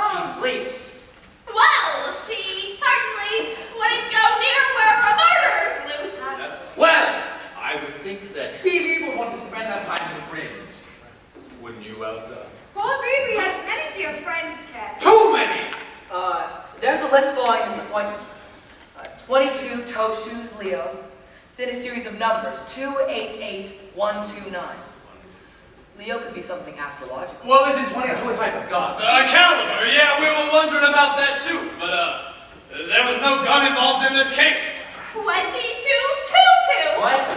She sleeps. Well, she certainly wouldn't go near where a murder is loose. Well, drawing this appointment. 22 toe shoes, Leo. Then a series of numbers, 288129. Leo could be something astrological. Well, isn't 22 a type of gun? Calendar, yeah, we were wondering about that too, but there was no gun involved in this case. 22 What?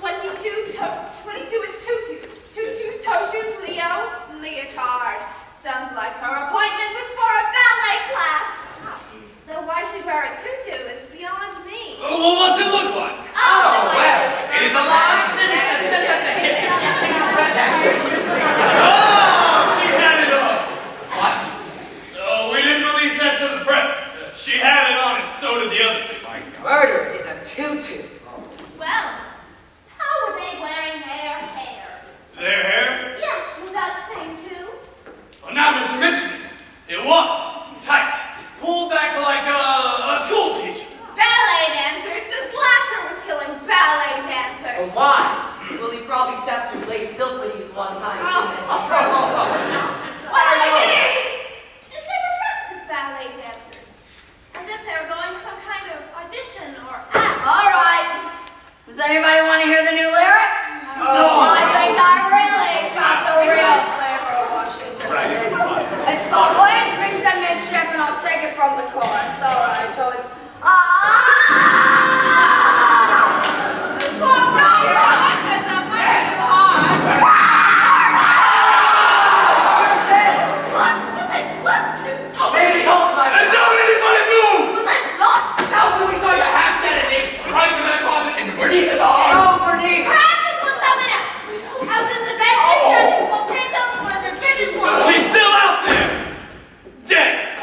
22 is tutu. Tutu, toe shoes, Leo, leotard. Sounds like her appointment was for a ballet class. Though why she'd wear a tutu is beyond me. Well, what's it look like? Oh, well, it is a lie. Oh, she had it on. What? Oh, we didn't release that to the press. She had it on, and so did the other two. Murder in a tutu. Well, how were they wearing their hair? Their hair? Yes, was that the same too? Well, now that you mention it, it was tight, pulled back like a school teacher. Ballet dancers. The slasher was killing ballet dancers. Why? Well, he probably sat through Lace Symphonies one time. What I mean is they were dressed as ballet dancers, as if they were going to some kind of audition or act. All right. Does anybody want to hear the new lyric? No. I think I really got the real flavor of Washington. Right, it's fine. It's called Waves, Rings, and Mischief, and I'll take it from the chorus. All right, so it's Baby, hold my... And don't anybody move! Now, so we saw your half dead and naked, right from that closet, and Bernice is all. Oh, Bernice! She's still out there! Dead!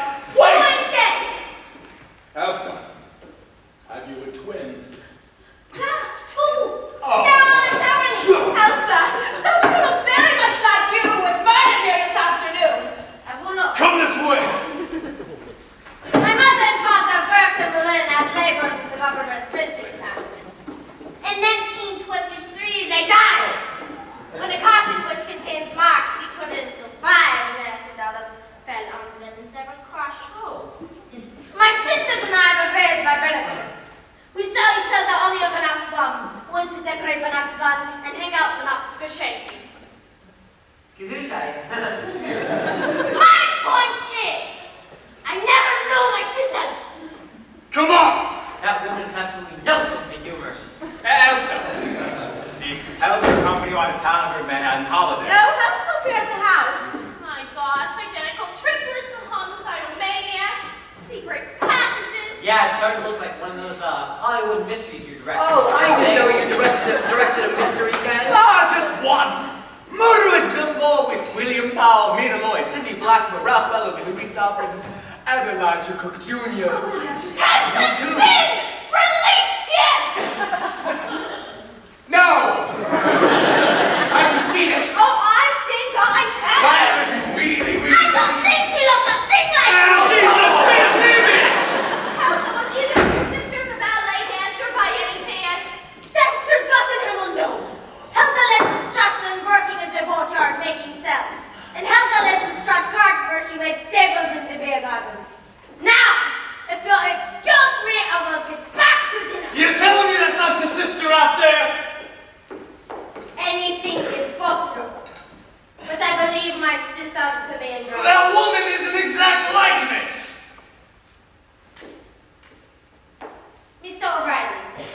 Elsa, have you a twin? Elsa, someone who looks very much like you was murdered here this afternoon. Come this way! My mother and father worked in Berlin as laborers in the government printing plant. In 1923, they died. When a carton which contains marks equal to $5 American fell on them and severed crush hole. My sisters and I were raised by relatives. We saw each other only on Banachsbaum, went to decorate Banachsbaum and hang out Banachsgeschenke. Gesundheit. My point is, I never knew my sisters. Come on! That woman has absolutely no sense of humor. Elsa. The Elsa company out of town for Manhattan holiday. No, Elsa's here at the house. My gosh, identical triplets, a homicidal maniac, secret passages. Yeah, it's starting to look like one of those Hollywood mysteries you're directing. Oh, I didn't know you directed a mystery, Ken. Ah, just one. Murder at Biltmore with William Powell, Mina Loy, Sidney Blackmore, Ralph Bellamy, Louis Salford, and Elijah Cook Jr. Has this been released yet? No! Have you seen it? Oh, I think I have. Why have you really? I don't think she looks a thing like And she's a spitting image! Elsa, was either of your sisters a ballet dancer by any chance? Dancers got in her will know. Helga lets instruction working at the boatyard making cells. And Helga lets instruct cards where she makes staples into beer gardens. Now, if you'll excuse me, I will get back to dinner. You're telling me that's not your sister out there? Anything is possible. But I believe my sisters to be in trouble. That woman is an exact likeness! Mr. O'Reilly,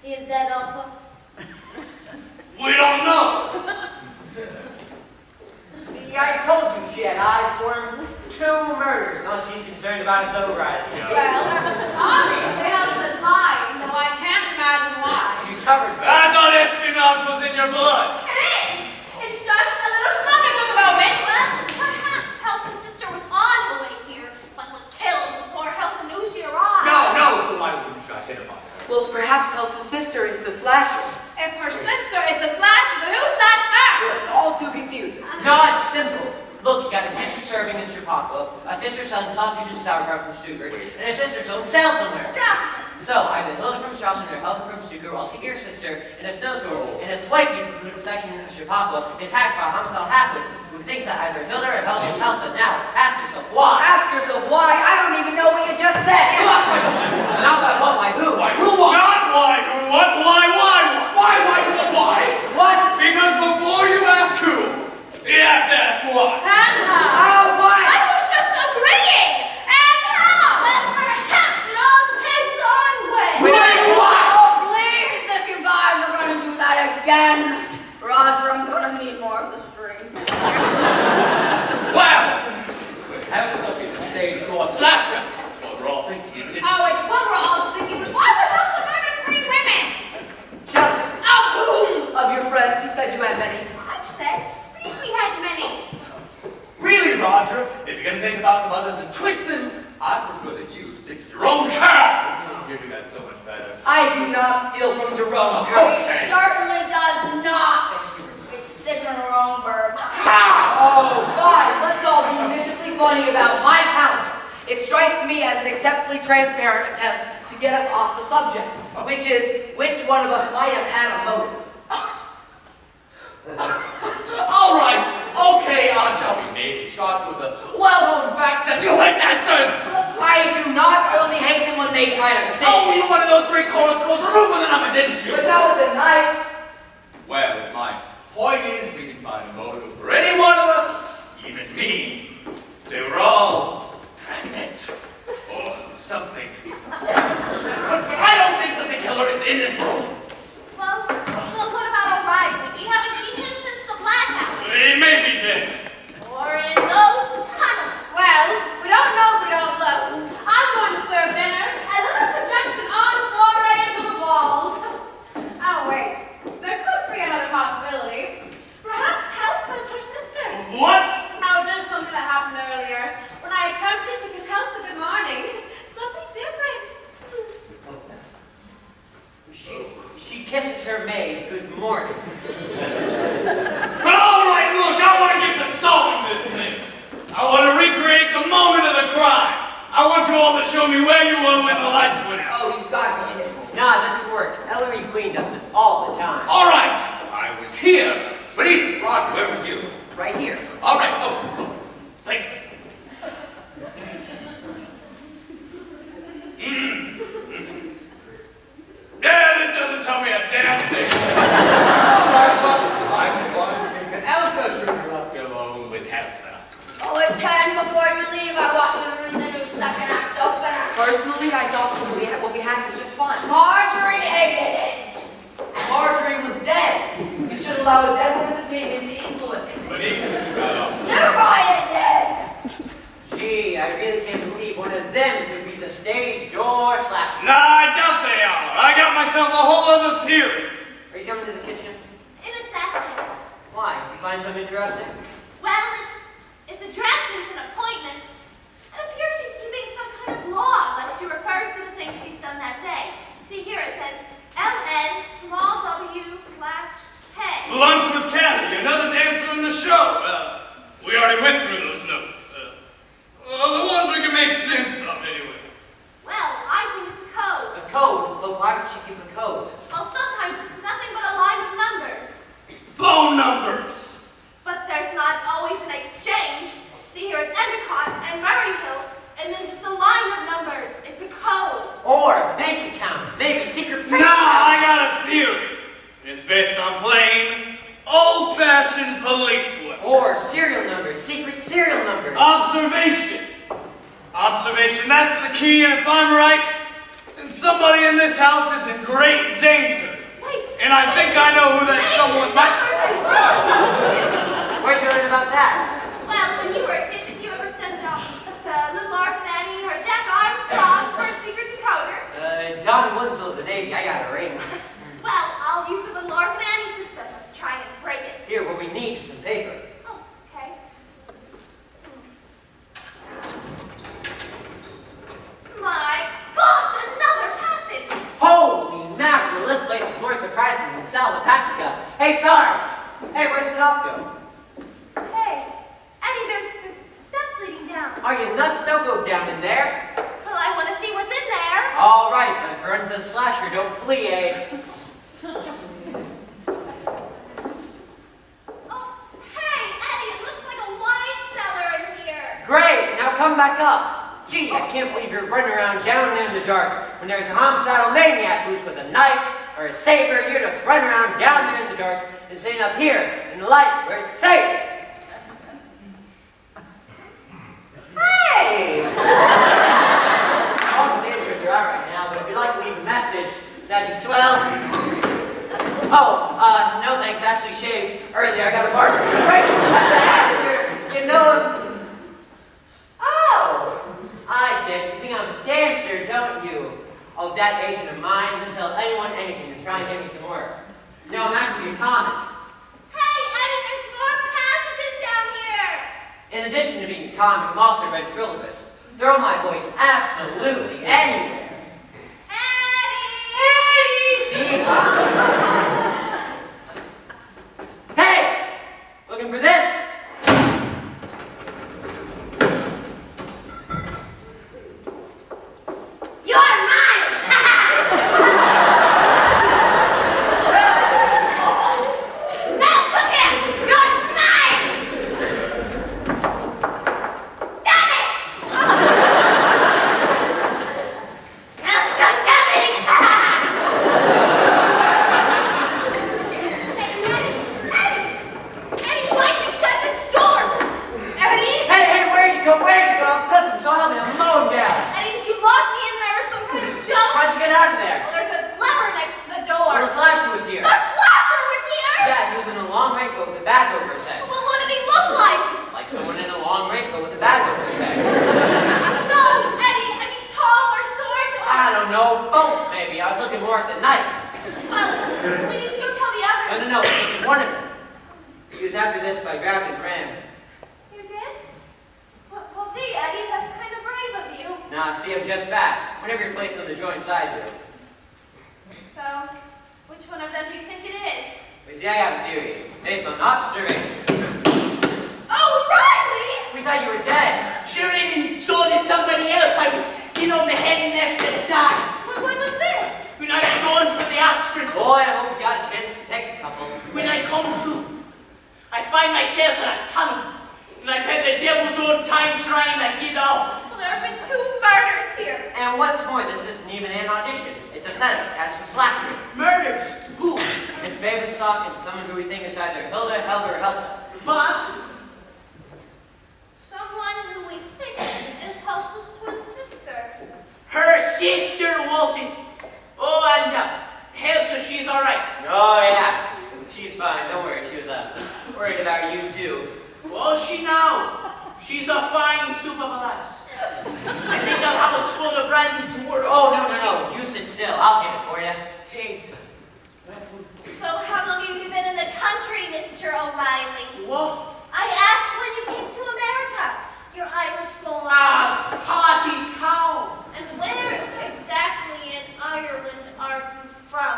he is dead also. We don't know! See, I told you she had eyes for him. 2 murders. Now she's concerned about his O'Reilly. Well, obviously Elsa's lying, though I can't imagine why. She's covered. I thought espionage was in your blood. It is. It's just a little sluggish at the moment. Well, perhaps Elsa's sister was on her way here, but was killed before Elsa knew she arrived. No, so why wouldn't you identify her? Well, perhaps Elsa's sister is the slasher. If her sister is a slasher, then who slashed her? Well, it's all too confusing. No, it's simple. Look, you got a sister serving in Chicago, a sister selling sausage and sauerkraut from Stuttgart, and a sister selling sale somewhere. Strauss. So, either Hilda from Strauss or Helga from Stuttgart will see your sister in a snowstorm in a swanky secluded section of Chicago is hacked by a homicidal halfwit who thinks that either Hilda or held his house, and now ask yourself why. Ask yourself why. I don't even know what you just said. Not why what, why who? Why who what? Not why who what, why what? Why who what, why? What? Because before you ask who, you have to ask why. And how? How? Why? I was just agreeing. And how? Well, perhaps it all depends on when. Wait, what? Oh, please, if you guys are going to do that again, Roger, I'm going to need more of the string. Well, good heavens, I'll be the stage door slasher. That's what we're all thinking, isn't it? Oh, it's what we're all thinking. But why would House of Murder 3 women? Jealous Of whom? of your friends. You said you had many. I've said we had many. Really, Roger? If you're going to think about some others and twist them, I prefer that you stick to your own car. You're doing that so much better. I do not steal from Jerome. He certainly does not. It's sitting in the wrong verb. Oh, fine. Let's all be viciously funny about my talent. It strikes me as an exceptionally transparent attempt to get us off the subject, which is which one of us might have had a motive. All right, okay, I shall be made to start with the well-known fact that you hate dancers. I do not only hate them when they try to sing, Oh, you wanted those 3 chorus girls removing the number, didn't you? but now with the knife. Well, my point is we can find a motive for any one of us, even me. They were all pregnant or something. But I don't think that the killer is in this room. Well, what about O'Reilly? We haven't seen him since the Black House. He may be dead. Or in those tunnels. Well, we don't know if we don't look. I'm going to serve dinner. A little suggestion on the foray into the walls. Oh, wait. There could be another possibility. Perhaps House is her sister. What? Oh, just something that happened earlier. When I attempted to kiss House a good morning. Something different. She kisses her maid good morning. But all right, look, I want to get to solving this thing. I want to recreate the moment of the crime. I want you all to show me where you were when the lights went out. Oh, you've got to be kidding. Nah, it doesn't work. Ellery Queen does it all the time. All right, I was here. But easy, Roger, where were you? Right here. All right, oh, places. Yeah, this doesn't tell me a damn thing. All right, well, I just wanted to think that Elsa should have left you alone with Elsa. Oh, and Ken, before you leave, I want you to read the new second act opener. Personally, I thought what we had was just fine. Marjorie hated it. Marjorie was dead. You should allow a dead woman's opinion to influence. But he got off. You're right, it did. Gee, I really can't believe one of them could be the stage door slasher. Nah, I doubt they are. I got myself a whole other theory. Are you coming to the kitchen? In a second. Why? You find something interesting? Well, it's addresses and appointments. It appears she's keeping some kind of log, like she refers to the things she's done that day. See here, it says LN small W/K. Lunch with Kathy, another dancer in the show. We already went through those notes. The ones we can make sense of, anyway. Well, I think it's a code. A code? But why would she keep a code? Well, sometimes it's nothing but a line of numbers. Phone numbers. But there's not always an exchange. See here, it's Endicott and Murrayville, and then just a line of numbers. It's a code. Or bank accounts. Maybe secret bank Nah, accounts. I got a theory. It's based on plain, old-fashioned police work. Or serial numbers. Secret serial numbers. Observation. Observation, that's the key, and if I'm right, then somebody in this house is in great danger. Wait. And I think I know who that someone might... Numbers and word substitutes. Where'd you learn about that? Well, when you were a kid, did you ever send Little Orphan Annie or Jack Armstrong for a secret decoder? Don Winslow of the Navy. I got a ring. Well, I'll use the Little Orphan Annie system. Let's try and break it. Here, what we need is some paper. Oh, okay. My gosh, another passage! Holy mackerel, this place is more surprising than Sal the Tactica. Hey, Sarge! Hey, where'd the top go? Hey, Eddie, there's steps leading down. Are you nuts? Don't go down in there. Well, I want to see what's in there. All right, but if you're into the slasher, don't flee, eh? Oh, hey, Eddie, it looks back up. Gee, I can't believe you're running around down there in the dark when there's a homicidal maniac who's with a knife or a saber. You're just running around down there in the dark and sitting up here in the light where it's safe. Hey! All the dangerous are out right now, but if you'd like to leave a message, that'd be swell. Oh, no thanks. I actually shaved earlier. I got a barber. Wait, what the heck? You know him? Oh, I did. You think I'm a dancer, don't you? Oh, that agent of mine can tell anyone anything to try and get me some work. No, I'm actually a comic. Hey, Eddie, there's more passages down here. In addition to being a comic, I'm also a ventriloquist. Throw my voice absolutely anywhere. See? Hey! Looking for this? You're mine! No, come here! You're mine! Damn it! How's it coming? Eddie, why'd you shut this door? Eddie? Hey, where'd you go? Where'd you go? I'm clipping, so I'm gonna mow him down. Eddie, did you lock me in there or some kind of joke? Why'd you get out of there? Well, there's a lever next to the door. Well, the slasher was here. The slasher was here? Yeah, he was in a long raincoat with a bag over his head. Well, what did he look like? Like someone in a long raincoat with a bag over his head. No, Eddie, I mean tall or short or... I don't know, both maybe. I was looking more at the knife. Well, we need to go tell the others. No, it's one of them. He was after this by grabbing Graham. He was in? Well, gee, Eddie, that's kind of brave of you. Nah, see, I'm just fast. Whenever you're placed on the joint side, do. So, which one of them do you think it is? You see, I have a theory, based on observation. Oh, Riley! We thought you were dead. Sure, and so did somebody else. I was hit on the head and left to die. Well, when was this? When I was going for the aspirin, Boy, I hope you got a chance to take a couple. when I come to, I find myself in a tunnel. And I've had the devil's own time trying to get out. Well, there have been 2 murders here. And what's more, this isn't even an audition. It's a setup to catch the slasher. Murders? Who? Miss Baverstock and someone who we think is either Hilda, Helga, or Helsa. Was? Someone who we think is Elsa's twin sister. Her sister, was it? Oh, and Elsa, she's all right. Oh, yeah. She's fine. Don't worry. She was worried about you, too. Was she now? She's a fine soup of a lass. I think I'll have a spoon of brandy to work. Oh, no. You sit still. I'll get it for you. Thanks. So how long have you been in the country, Mr. O'Reilly? What? I asked when you came to America. You're Irish born. Ah, party's cow. And where exactly in Ireland are you from?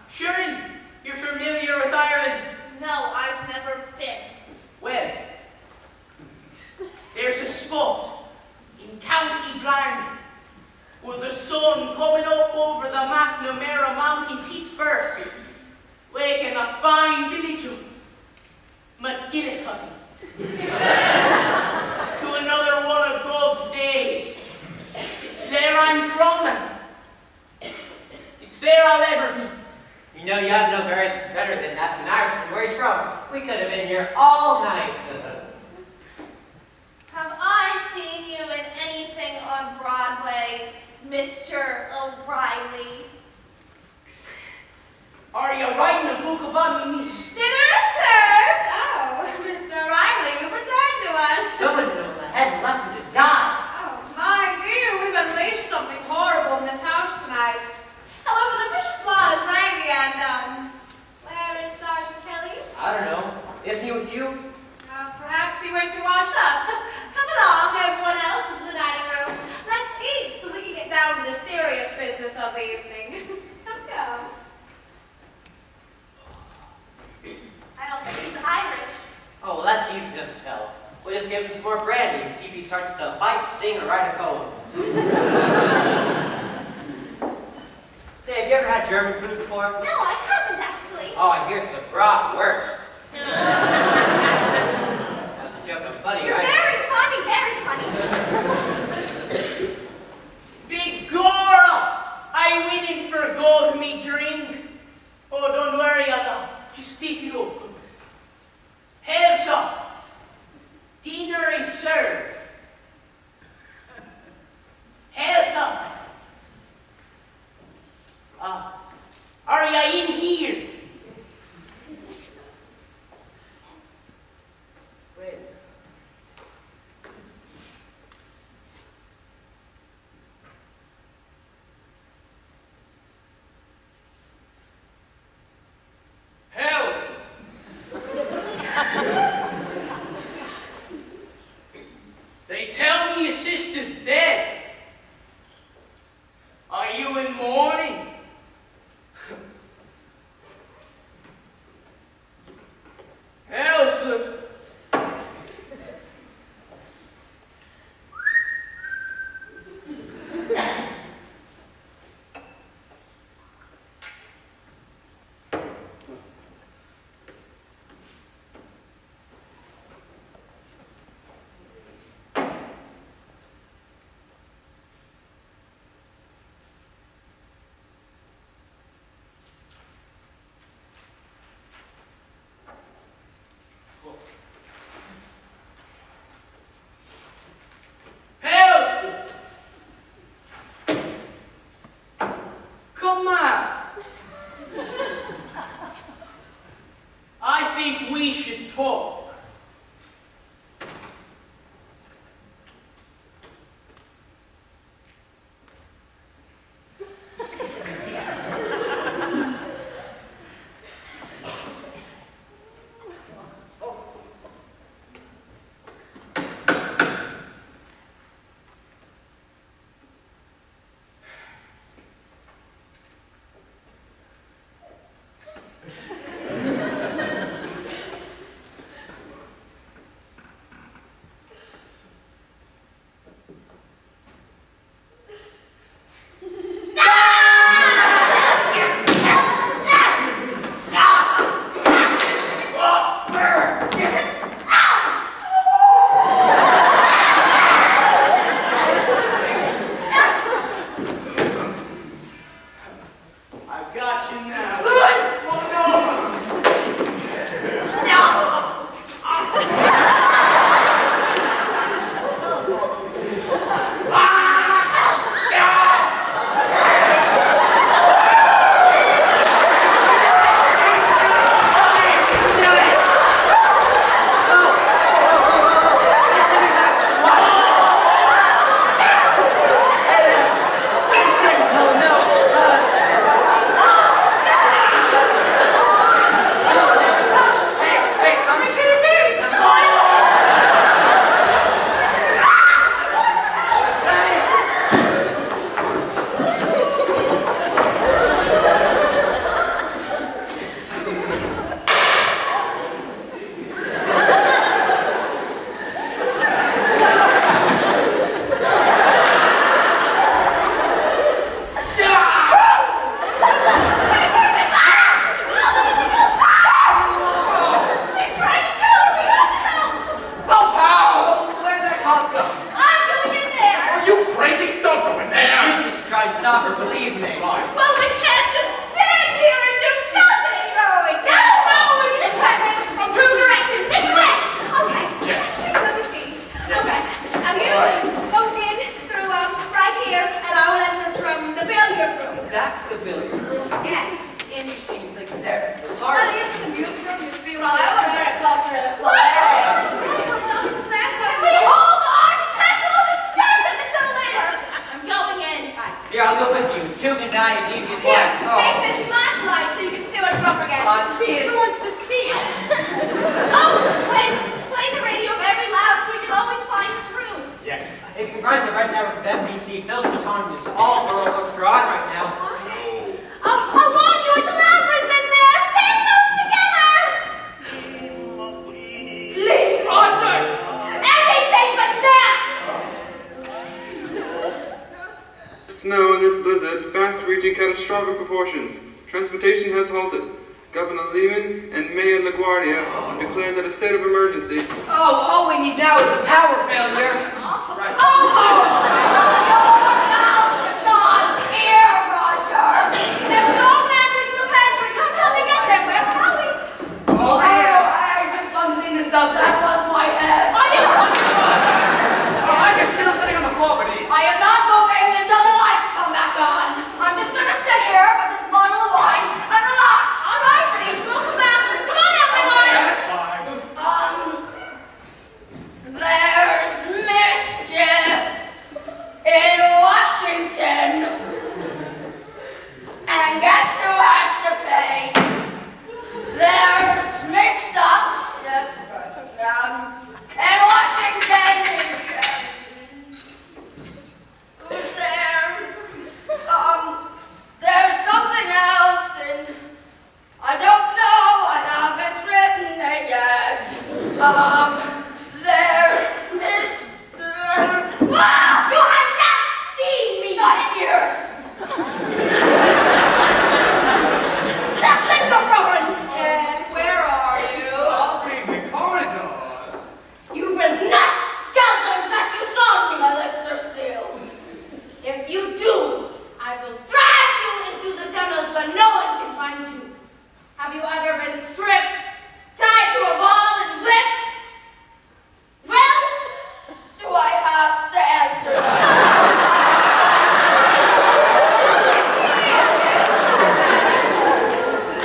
Sure, you're familiar with Ireland. No, I've never been. Well, there's a spot in County Blarney where the sun coming up over the McNamara Mountains hits first, waking a fine village of McGillicuddy to another one of God's days. It's there I'm from, and it's there I'll ever be. You know, you ought to know better than ask an Irishman where he's from. We could have been here all night. Have I seen you in anything on Broadway, Mr. O'Reilly? Are you writing a book about me, miss? Dinner is served! Oh, Mr. O'Reilly, you've returned to us. Someone hit him on the head and left him to die. Oh, my dear, we've unleashed something horrible in this house tonight. However, the vicious law is ready, and, where is Sergeant Kelly? I don't know. Isn't he with you? Perhaps he went to wash up. Come along, everyone else is in the dining room. Let's eat so we can get down to the serious business of the evening. Come. I don't think he's Irish. Oh, well, that's easy enough to tell. We'll just give him some more brandy and see if he starts to bite, sing, or ride a cone. Say, have you ever had German food before? No, I haven't actually. Oh, I hear some bratwurst. That's a joke. I'm funny, You're right? very funny, very funny. Begorra! I went in for a go to me drink. Oh, don't worry, I'll just pick it up. Elsa, dinner is served. Elsa, are you in here? Well, Elsa. They tell me your sister's dead. Are you in mourning? Elsa. Elsa! Come on! I think we should talk. Snow in this blizzard, fast reaching catastrophic proportions. Transportation has halted. Governor Lehman and Mayor LaGuardia declared that a state of emergency. Oh, all we need now is a power failure. Oh, your mouth is God's ear, Roger. There's no lanterns in the pantry. How they get there? Where are we? Oh, I just bumped into something. That was my head. I'm just still sitting on the floor, Bernice. I am not moving until the lights come back on. I'm just gonna sit here with this bottle of wine and relax. All right, Bernice, we'll come back for you. Come on, everyone. That's fine. There's mischief in Washington. And guess who has to pay? There's mix-ups, yes, in Washington. Who's there? There's something else, and I don't know, I haven't written it yet. There's Mr. Wow! You have not seen me, not in years! That's Singerfroren! And where are you? I'll be in the corridor. You will not tell them that you saw me, my lips are sealed. If you do, I will drag you into the tunnels where no one can find you. Have you ever been stripped, tied to a wall and whipped? Well, do I have to answer that?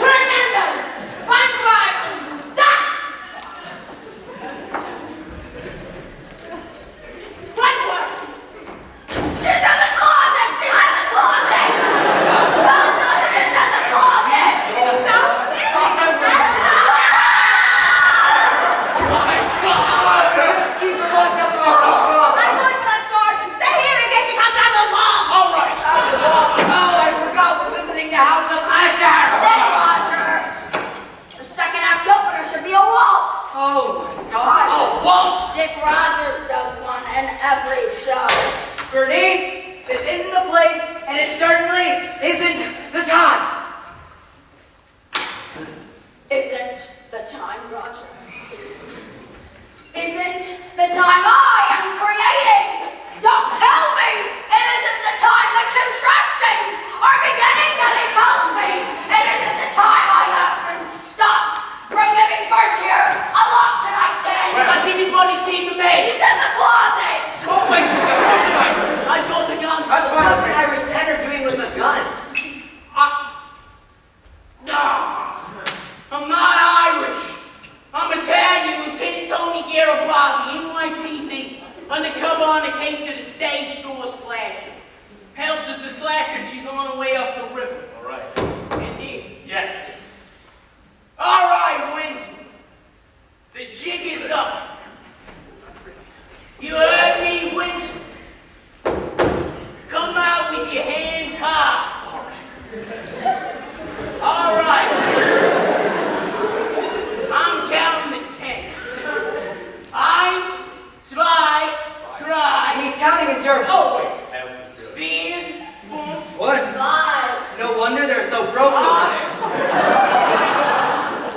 Remember, one cry and you die! One word. She's in the closet! She's in the closet! Elsa, she's in the closet! She's so Just keep her locked up in the room. I heard that sergeant. Stay here in case he comes out of the wall! All right. Oh, I forgot we're visiting the house of Usher. Sit, Roger. The second act opener should be a waltz. Oh, my God. Oh, waltz! Dick Rogers does one in every show. Bernice, this isn't the place, and it certainly isn't the time. Isn't the time, Roger? Isn't the time I am creating? Don't tell me it isn't the time the contractions are beginning, and he tells me it isn't the time I have been stopped from giving birth here along tonight day. Has anybody seen the maid? She's in the closet. Oh, wait, I got a gun. That's fine. What's an Irish tenor doing with a gun? I'm not Irish. I'm Italian, Lieutenant Tony Garibaldi, NYPD, undercover on the case of the stage door slasher. Elsa's the slasher, she's on her way up the river. All right. And here. Yes. All right, Winston. The jig is up. You heard me, Winston? Come out with your hands high. All right. I'm counting to 10. Eins, zwei, drei. He's counting in German. Oh, wait. Elsa's good. Vier, fünf, What? 5. No wonder they're so broke over there.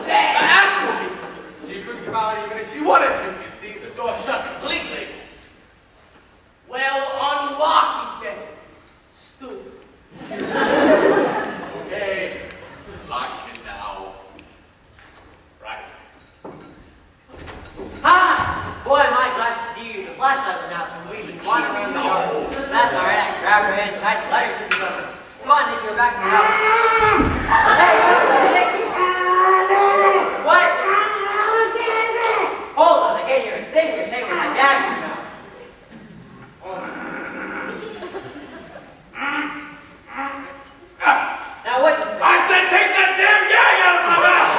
sechs. Actually, she couldn't come out even if she wanted to. You see, the door shut completely. Well, unlock it then. Stupid. Okay. Lock it now. Right. Hi! Boy, am I glad to see you. The flashlight went out when we've been wandering around the yard. That's all right. I can grab her hand tight and let her through the door. Come on, Nick, you're back in the house. Hey, Nick! What? Hold on, I can't hear a thing you're saying with my dad in your mouth. Now, what you say? I said take that damn gag out of my mouth!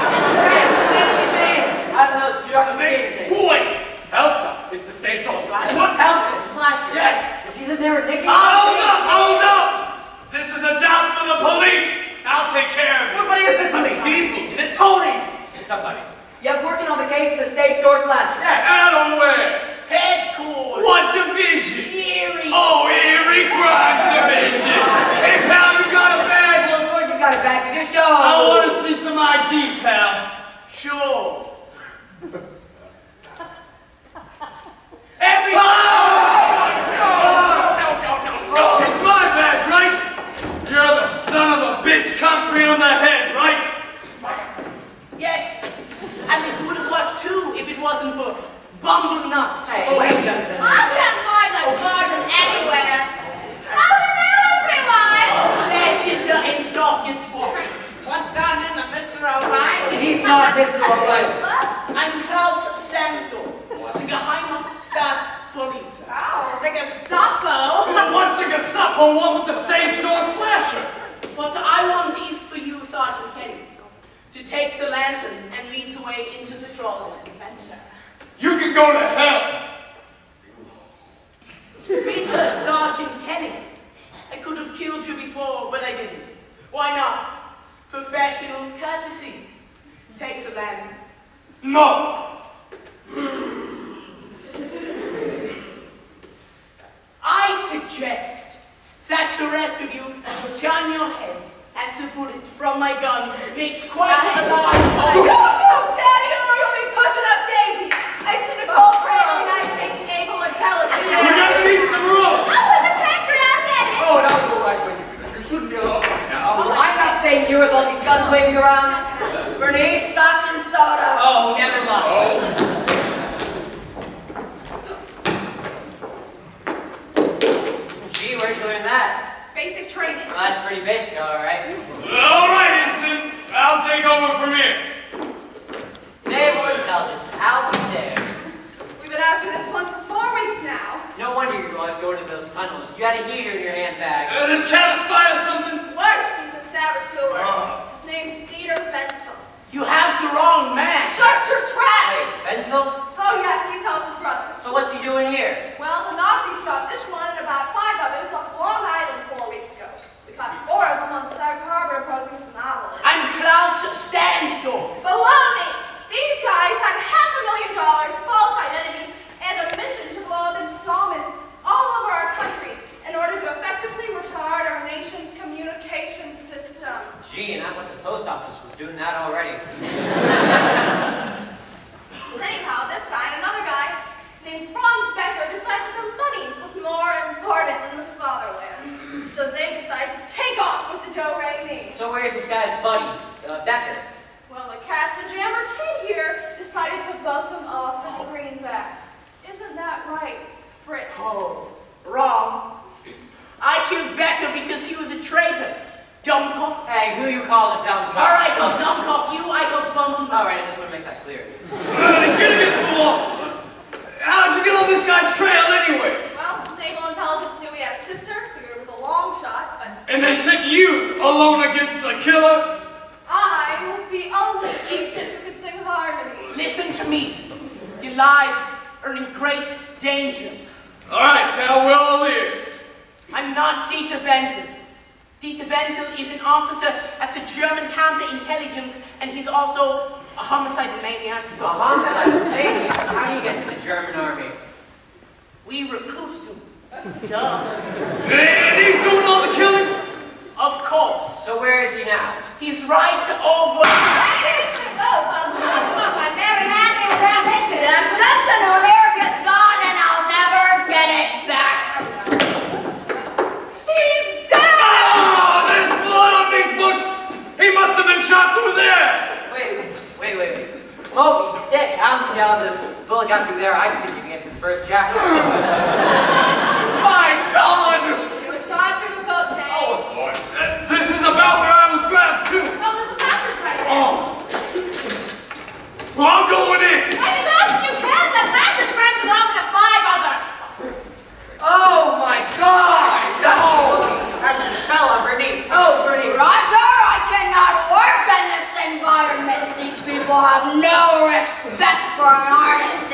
I don't know, it's too dark to see anything. Wait! Elsa is the stage show slasher. What else is the slasher? Yes. She's in there with Nicky. Hold up, hold up! This is a job for the police! I'll take care of it. What is the police? He's Lieutenant Tony. Say somebody. Yep, working on the case of the stage door slasher. Yes. Out of where? Headquarters. What division? Erie. Oh, Erie Crime Division! Hey, pal, you got a badge? Well, of course he's got a badge. Just show I him. want to see some ID. ID, pal. Sure. It's my badge, right? You're the son of a bitch, concrete on the head, right? Yes, and it would have worked too if it wasn't for bumble nuts. Hey, wait just a I minute. can't find that sergeant anywhere. Hello, everyone! Say, sister, and stop your sport. What's gotten into Mr. O'Reilly? He's not Mr. O'Reilly. What? I'm Klaus Stansdorf, the Geheimer Staatspolizei. Oh, the Gestapo. Once a Gestapo, one with the stage door slasher. What I want is for you, Sergeant Kenny, to take the lantern and lead the way into the closet. Adventure. You can go to hell. Peter, Sergeant Kenny, I could have killed you before, but I didn't. Why not? Professional courtesy. Take the lantern. No. I suggest that the rest of you turn your heads as the bullet from my gun makes quite a lot of Daddy, or you'll be pushing up daisies. It's an Nicole Craig, United States Naval Intelligence. We're gonna need some room. Oh, and the Patriot Medic. Oh, that was all right, but you should be alone now. Oh, I'm not staying here with all these guns waving around. Bernice? Scotch and soda. Oh, never mind. Gee, where'd you learn that? Basic training. Well, that's pretty basic, all right. All right, Ensign. I'll take over from here. Naval intelligence, out there. We've been after this one for 4 weeks now. No wonder you always go into those tunnels. You had a heater in your handbag. This cat spy or something? Worse, he's a saboteur. Oh. His name's Dieter Wenzel. You have the wrong man. Shut your trap! Wait, Benzel? Oh yes, he's Hell's brother. So what's he doing here? Well, the Nazis dropped this one and about 5 others off Long Island 4 weeks ago. We caught 4 of them on Sag Harbor posing as novelists. I'm Klaus Stansdorf. Baloney! These guys had $500,000, false identities, and a mission to blow up installments all over our country in order to effectively retard our nation's communication system. Gee, and I thought the post office was doing that already. Anyhow, this guy and another guy named Franz Becker decided that money was more important than the fatherland. So they decided to take off with the Joe Ray name. So where's this guy's buddy, Becker? Well, the Katzenjammer kid here decided to bump them off with the greenbacks. Isn't that right, Fritz? Oh, wrong. I killed Becker because he was a traitor. Dummkopf. Hey, who you calling a dumb All right, well, Dummkopf, you, I go bump. All right, I just want to make that clear. Get against the wall. How'd you get on this guy's trail anyways? Well, Naval Intelligence knew we had a sister, figured it was a long shot, but And they sent you alone against a killer? I was the only agent who could sing harmony. Listen to me. Your lives are in great danger. All right, pal, we're all ears. I'm not Dieter Wenzel. Dieter Wenzel is an officer at the German counterintelligence, and he's also a homicide maniac. A homicide maniac? How do you get to the German army? We recruit him. Duh. And he's doing all the killing? Of course. So where is he now? He's right over. I'm very happy with that picture. I'm something America's gone and I'll never get it back. He's dead! Oh, there's blood on these books! He must have been shot through there! Wait. Moby, Dick, I don't see how the bullet got through there. I couldn't even get to the first chapter. My God! He was shot through the boat case. Oh, of course. This is about where I was grabbed, too. Oh, there's a passage right there. Oh. Well, I'm going in. As soon as you can, the passage branches off to 5 others. Oh my gosh! Oh! Fella, Bernice. Oh, Bernie, Roger, I cannot work in this environment. These people have no respect for an artist.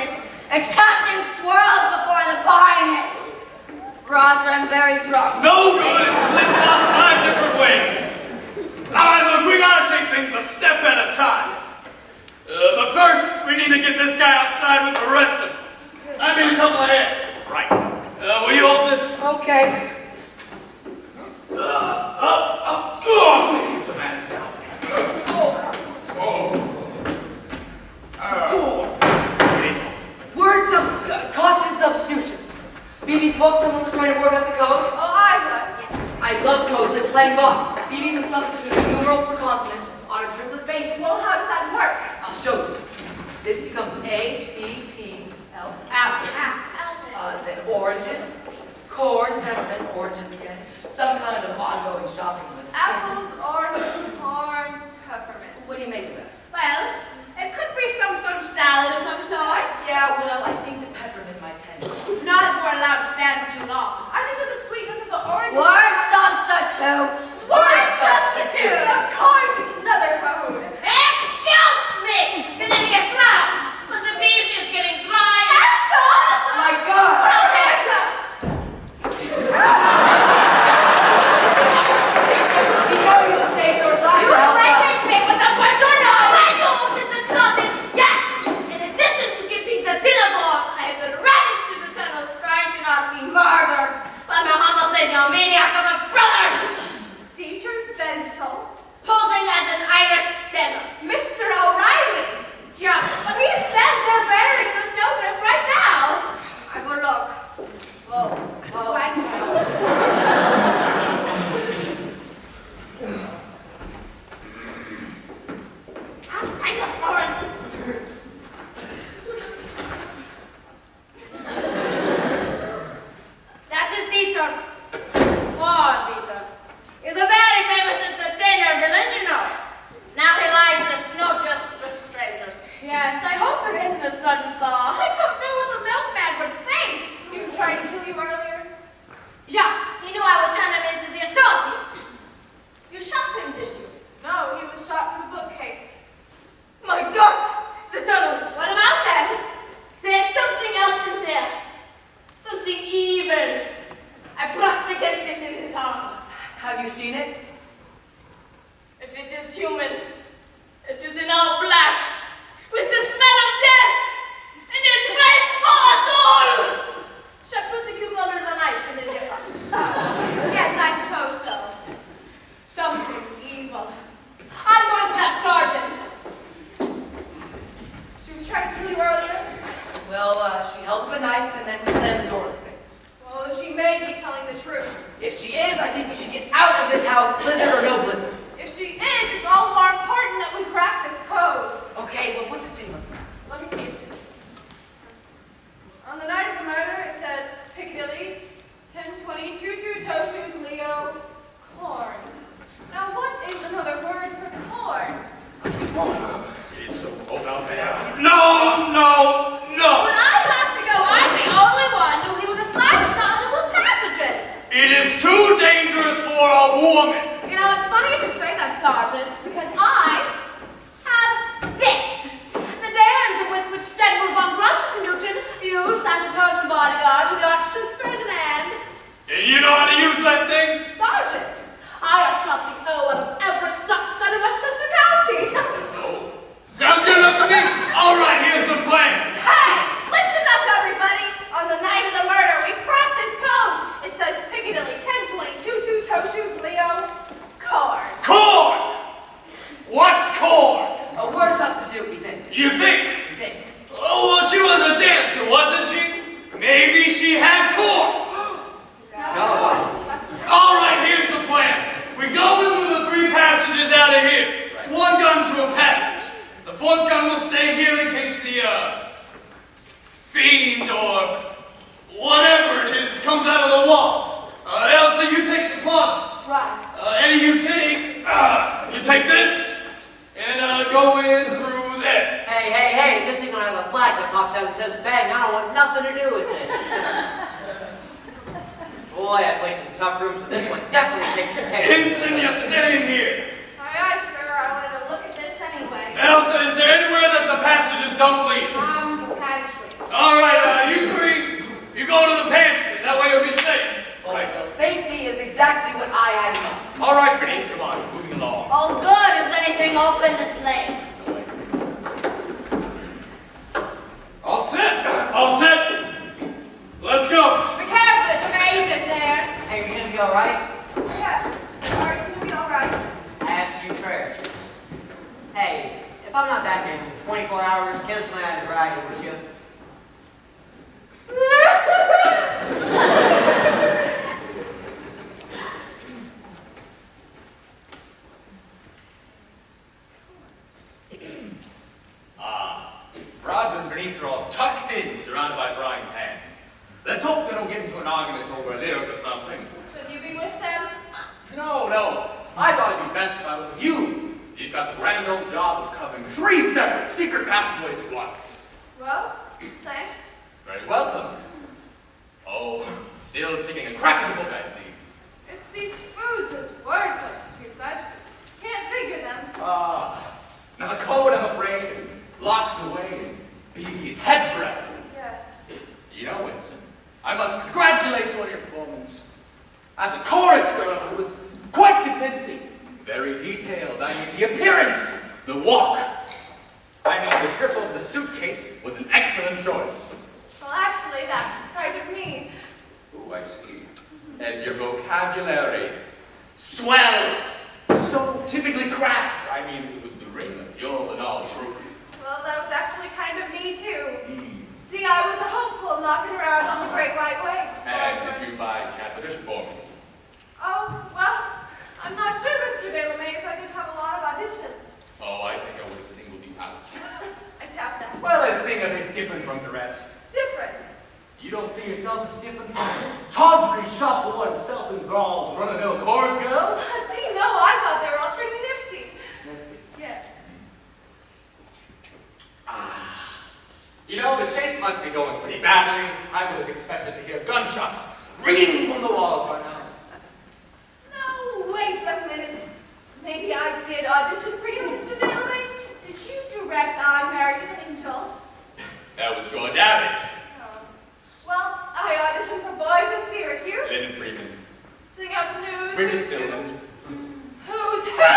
It's casting swirls before the pine. Roger, I'm very drunk. No good. It splits off 5 different ways. All right, look, we gotta take things a step at a time. But first, we need to get this guy outside with the rest of them. I mean, a couple of hands. Right. Will you hold this? okay. Oh. Well, how does that work? I'll show you. This becomes A-P-P-L, apples. Then oranges, corn, peppermint, oranges again. Some kind of ongoing shopping list. Apples, oranges, corn, peppermint. What do you make of that? Well, it could be some sort of salad of some sort. Yeah, well, I think the peppermint might tend to. Not if we're allowed to stand for too long. I think that the sweetness of the orange. Word substitutes. Word substitute! Of course, it's another code. Excuse me! Did it get thrown? But the beef is getting dry. My God! You know you will say to us last You Elsa. threatened me with a word or not? I know open the closet. Yes! In addition to keeping the dinner ball, I have been running through the tunnels trying to not be murdered by my homicidal maniac of a brother. Dieter Wenzel. Posing as an Irish stella. Mr. O'Reilly! Just, but he's dead. They're burying him in a snowdrift right now. I will look. Whoa. Right. I look for it. That is Dieter. Oh, Dieter. He's a very famous entertainer in Berlin, you know. Now he lies in the snow just for strangers. Yes, I hope there isn't a sudden thaw. I don't know what the milkman would think. He was trying to kill you earlier. Yeah, he knew I would turn him into the authorities. You shot him, did you? No, he was shot through the bookcase. My God! The tunnels! What about them? There's something else in there. Something evil. I brushed against it in the dark. Have you seen it? If it is human, it is in all black, with the smell of death, and it waits for us all! Shall I put the cucumber and the knife in the dipper? Yes, I suppose so. Something evil. I'm going for that sergeant. She was trying to kill you earlier. Well, she held up a knife and then we slammed the door in her face. Well, she may be telling the truth. If she is, I think we should get out of this house, blizzard or no blizzard. If she is, it's all the more important that we crack this code. Okay, well, what's it say? Let me see it. On the night of the murder, it says Piccadilly, 1022 toe shoes, Leo, corn. Now, what is another word for corn? It's so cold out there. No! But I have to go. I'm the only one who knew the slightest knowledge of those passages. It is too dangerous for a woman. You know, it's funny you should say that, Sergeant, because I have this. The danger with which General von Grossenknuten used as a personal bodyguard to the Archduke Ferdinand. And you know how to use that thing? Sergeant, I have shot the O out of every stop sign in Westchester County. No. Sounds good enough to me. All right, here's the plan. Hey! Listen up, everybody! On the night of the murder, we cracked this code. It says Piccadilly, 1022 toe shoes, Leo, corn. Corn! What's corn? A word substitute, we think. You think? We think. Oh, well, she was a dancer, wasn't she? Maybe she had corns. No. All right, here's the plan. We go into the 3 passages out of here. One gun to a passage. The 4th gun will stay here in case the, fiend or whatever it is comes out of the walls. Elsa, you take the closet. Right. Eddie, you take this and go in through there. Hey, this ain't gonna have a flag that pops out and says bang. I don't want nothing to do with it. Boy, I played some tough rooms, but this one definitely takes the cake. Ensign, you're staying here. Aye, sir. I wanted to look at this anyway. Elsa, is there anywhere that the passages don't lead? The pantry. All right, you 3, you go to the pantry. That way you'll be safe. Oh, so safety is exactly what I had in mind. All right, Bernice, come on, moving along. All good. Is anything open this lane? All set. All set. Let's go. Be careful, it's amazing there. Hey, you gonna be all right? Yes. Are you going to be all right? I ask you first. Hey, if I'm not back in 24 hours, cancel my notoriety, would you? Bernice are all tucked in, surrounded by frying pans. Let's hope they don't get into an argument over a lyric or something. Should you be with them? No. I thought it'd be best if I was with you. You've got the grand old job of covering 3 separate secret passageways at once. Well, thanks. Very welcome. Oh, still taking a crack at the book, I see. It's these foods as word substitutes. I just can't figure them. Now the code, I'm afraid, locked away in BB's head breath. Yes. You know, Winston, I must congratulate you on your performance. As a chorus girl, it was quite convincing. Very detailed. I mean, the appearance, the walk. I mean, the trip over the suitcase was an excellent choice. Well, actually, that was kind of me. Oh, I see. And your vocabulary. Swell. So typically crass. I mean, it was the ring of your and all truth. Well, that was actually kind of me, too. See, I was a hopeful knocking around on the Great White Way. And did you by chance audition for me? Oh, well, I'm not sure, Mr. Delamaze. I did have a lot of auditions. Oh, I think I would have singled you out. I doubt that. Well, as being a bit different from the rest. Different. You don't see yourself as different from tawdry, shop-worn, self-enthralled, run-of-the-mill chorus girl? Gee, no, I thought they were all pretty nifty. Yes. You know, the chase must be going pretty badly. I would have expected to hear gunshots ringing from the walls by now. No, wait a minute. Maybe I did audition for you, Mr. Delamaze. Did you direct I Married an Angel? That was George Abbott. Well, I auditioned for Boys of Syracuse. Lynn Freeman. Sing out the news. Bridget Who's Stillman. Who's who?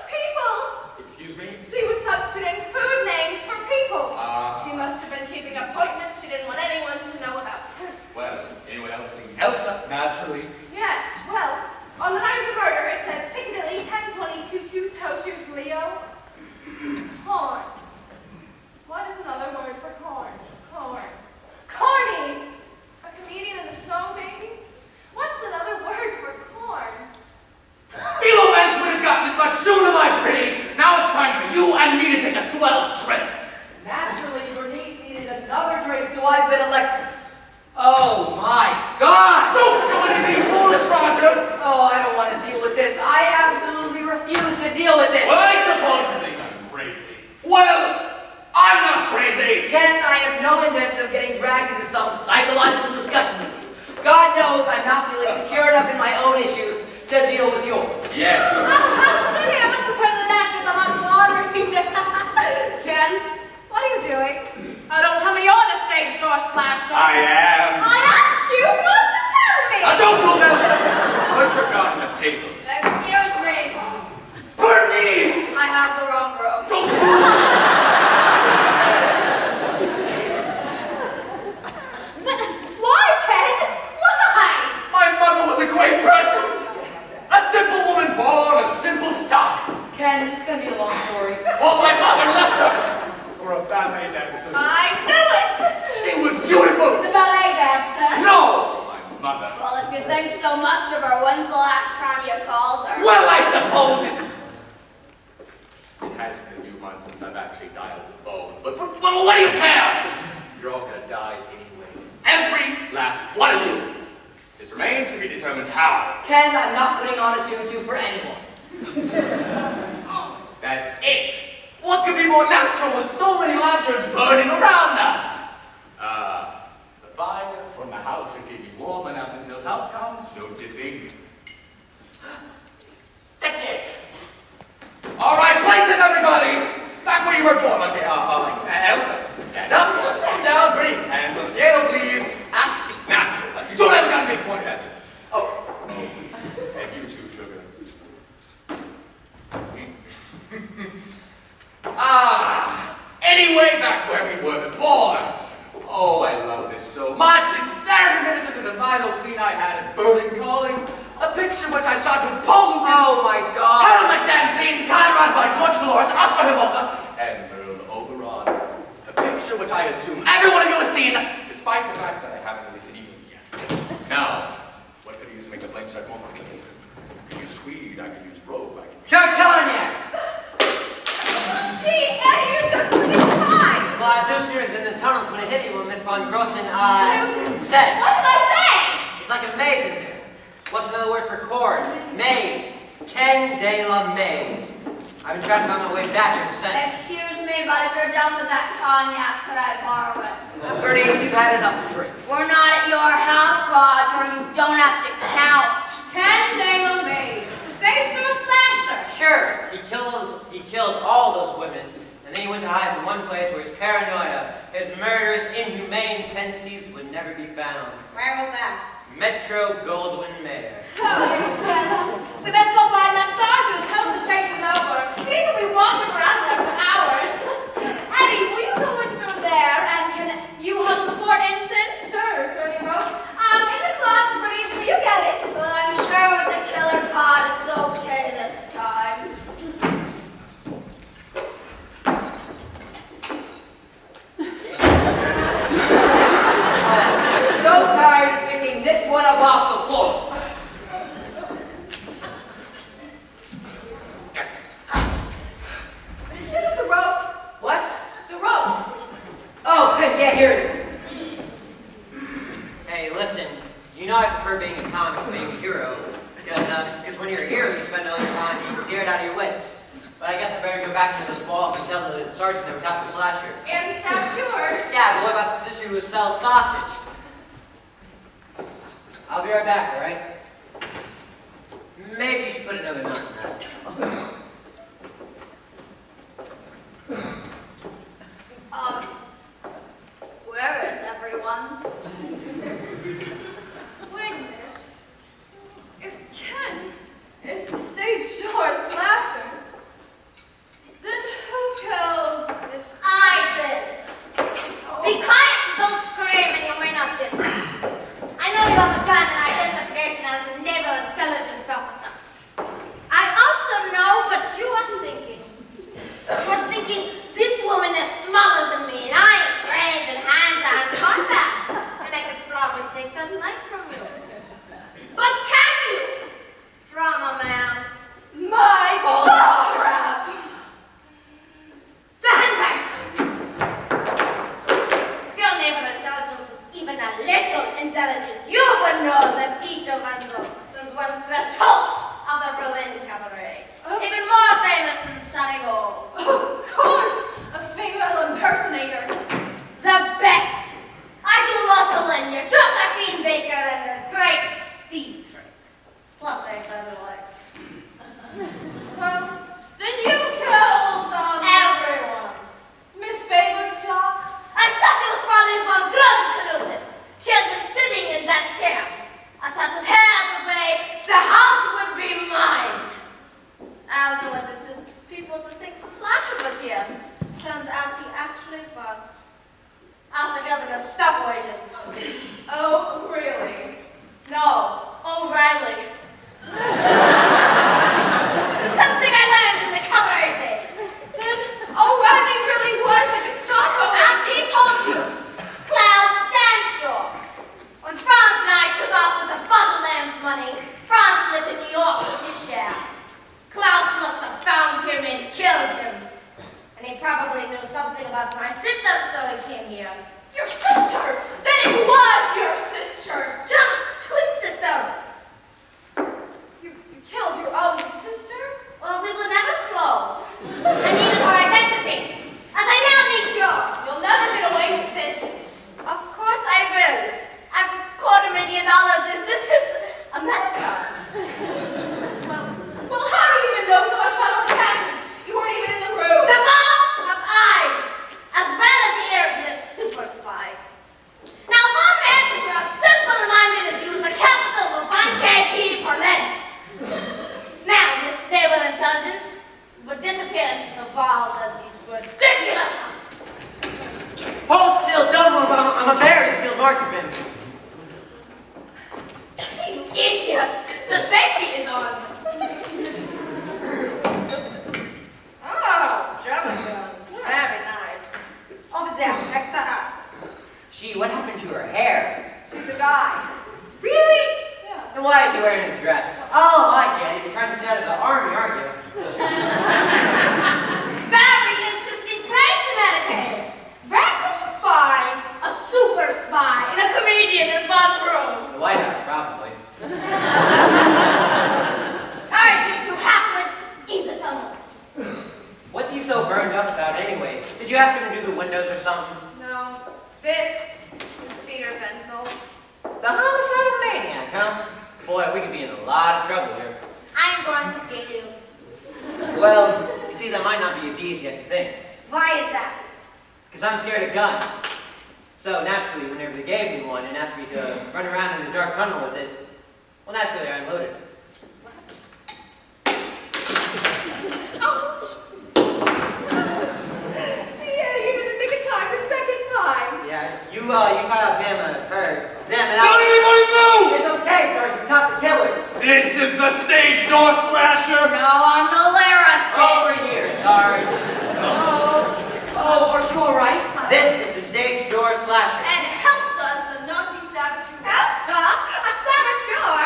People. Excuse me? She was substituting food names for people. Ah. She must have been keeping appointments she didn't want anyone to know about. Well, anyone else being Elsa, naturally. Yes, well, on the night of the murder, it says Piccadilly 1022 Toe Shoes Leo. Corn. What is another word for corn? Corn. Corny! A comedian in the show, maybe? What's another word for corn? Philomance would have gotten it much sooner, my pretty. Now it's time for you and me to take a swell trip. Naturally, Bernice needed another drink, so I've been elected. Oh my God! Don't do anything foolish, Roger. Oh, I don't want to deal with this. I absolutely refuse to deal with it. Well, I suppose you think I'm crazy. Well, I'm not crazy. Ken, I have no intention of getting dragged into some psychological discussion with you. God knows I'm not feeling secure enough in my own issues to deal with yours. Yes. Oh, how silly! I must have turned the lamp with the hot water. Ken, what are you doing? Oh, don't tell me you're the stage door slasher. I am. I asked you not to tell me. Don't move, Elsa. Put your gun on the table. Excuse me. Bernice! I have the wrong room. Why, Ken? Why? My mother was a great person. A simple woman born of simple stock. Ken, is this going to be a long story? Well, my mother left her for a ballet dancer. I knew it. She was beautiful. The ballet dancer. No! My mother. Well, if you think so much of her, when's the last time you called her? Well, I suppose it has been a few months since I've actually dialed the phone. But what do you care? You're all gonna die anyway. Every last one of you. This remains to be determined how. Ken, I'm not putting on a tutu for anyone. That's it. What could be more natural with so many lanterns burning around us? The fire from the house should keep you warm enough until help comes, don't you think? That's it. All right, places, everybody. Back where you were born. Okay, Elsa, stand up, sit down, Bernice, hands on scale, please. Act natural. You don't have a gun being pointed at you. Oh, and you too, sugar. Anyway, back where we were before. Oh, I love this so much. It's very reminiscent of the final scene I had at Berlin Calling. A picture which I shot with Paul Lucas. Oh my God. Harold McDantine, Conrad by George Dolores, Oscar Himoka, and Merle Oberon. A picture which I assume everyone of you has seen, despite the fact that I haven't released it even yet. Now, what could I use to make the flame start more quickly? I could use tweed, I could use rope, I could use... Chuck Cognac! Gee, Eddie, you're just looking fine. flies no sooner than the tunnels would have hit me when Miss Von Grossen, said. What did I say? It's like a maze in there. What's another word for chord? Maze. Ken de la Maze. I've been trying to find my way back ever since. Excuse me, but if you're done with that cognac, could I borrow it? Bernice, you've had enough to drink. We're not at your house, Roger. You don't have to count. Ken de la Maze, the Sacer Slasher. Sure, he killed all those women, and then he went to hide in one place where his paranoia, his murderous, inhumane tendencies would never be found. Where was that? Metro Goldwyn Mayer. Oh, yes, well, we best go find that sergeant and tell him the chase is over. He could be wandering around there for hours. Eddie, will you go in through there and can you hold the Fort Ensign? Sure, you go. In the closet, Bernice, will you get it? Well, I'm sure with the killer cod, it's okay this time. So tired of picking this one up off the floor. Shoot up the rope. What? The rope. Oh, yeah, here it is. Hey, listen, you know I prefer being a comic to being a hero, because when you're a hero, you spend all your time being scared out of your wits. But I guess I better go back to those balls and tell the sergeant that we got the slasher. And saboteur. Yeah, but what about the sister who sells sausage? I'll be right back, all right? Maybe you should put another knot in that. Where is everyone? Wait a minute. If Ken is the stage door slasher, then who killed Miss... I did. Be quiet! Don't scream and you may not get that. I know you have a gun and identification as a naval intelligence officer. I also know what you are thinking. You are thinking, this woman is smaller than me and I am trained in hand-to-hand combat. And I could probably take that knife from you. But can you? From a man. My bullcrap! Stand back! If your naval intelligence was even a little intelligent, you would know that Dieter Van Gogh was once the toast of the Berlin Cabaret. Even more famous than Sonny Goals. Of course! A female impersonator. The best! I do Lottolin, Josephine Baker, and the great Dietrich. Plus I have other legs. Well, then you killed, Everyone. Miss Faberstock. I thought it was Marlene von Grosenkanuten. She had been sitting in that chair. I thought with her out of the way, the house would be mine. I also wanted people to think the slasher was here. Turns out he actually was. I also got him a stop agent. Oh, really? No, O'Reilly. Something I learned in the cabaret days. Then O'Reilly really was like a stockholder. As he told you, Klaus Standstorm. When Franz and I took off with the Fatherland's money, Franz lived in New York with his share. Klaus must have found him and killed him. And he probably knew something about my sister, so he came here. Your sister! Then it was your sister! Twin sister! You killed your own sister? Well, we were never close. I needed her identity, as I now need yours. You'll never get away with this. Of course I will. I've $250,000 and this is America. Well, how do you even know so much about what happened? You weren't even in the room. The balls have eyes, as well as ears, Miss Super Spy. Now, if I'm answer to a simple-minded as use the capital of 1 KP per letter. Now, Miss Naval Intelligence would disappear into the balls as these ridiculous ones. Hold still, don't move, I'm a very skilled marksman. You idiot! The safety is on. Oh, German gun. Very nice. Over there, next to her. Gee, what happened to her hair? She's a guy. Really? Yeah. And why is he wearing a dress? Oh, I get it. You're trying to stay out of the army, aren't you? Very interesting place America is. Very Anyway, did you ask him to do the windows or something? No, this is Peter Benzel. The homicidal maniac, huh? Boy, we could be in a lot of trouble here. I'm going to get you. Well, you see, that might not be as easy as you think. Why is that? Because I'm scared of guns. So naturally, whenever they gave me one and asked me to run around in the dark tunnel with it, well, naturally, I unloaded it. Ouch! Gee, Eddie, you're in the nick of time, your second time. Yeah, you caught up him, them, and Don't anybody move! It's okay, Sergeant, we caught the killers. This is the stage door slasher. No, I'm the Lara Over here, Sarge. Oh, are you all right? This is the stage door slasher. And Helsa's the Nazi saboteur. Elsa, a saboteur?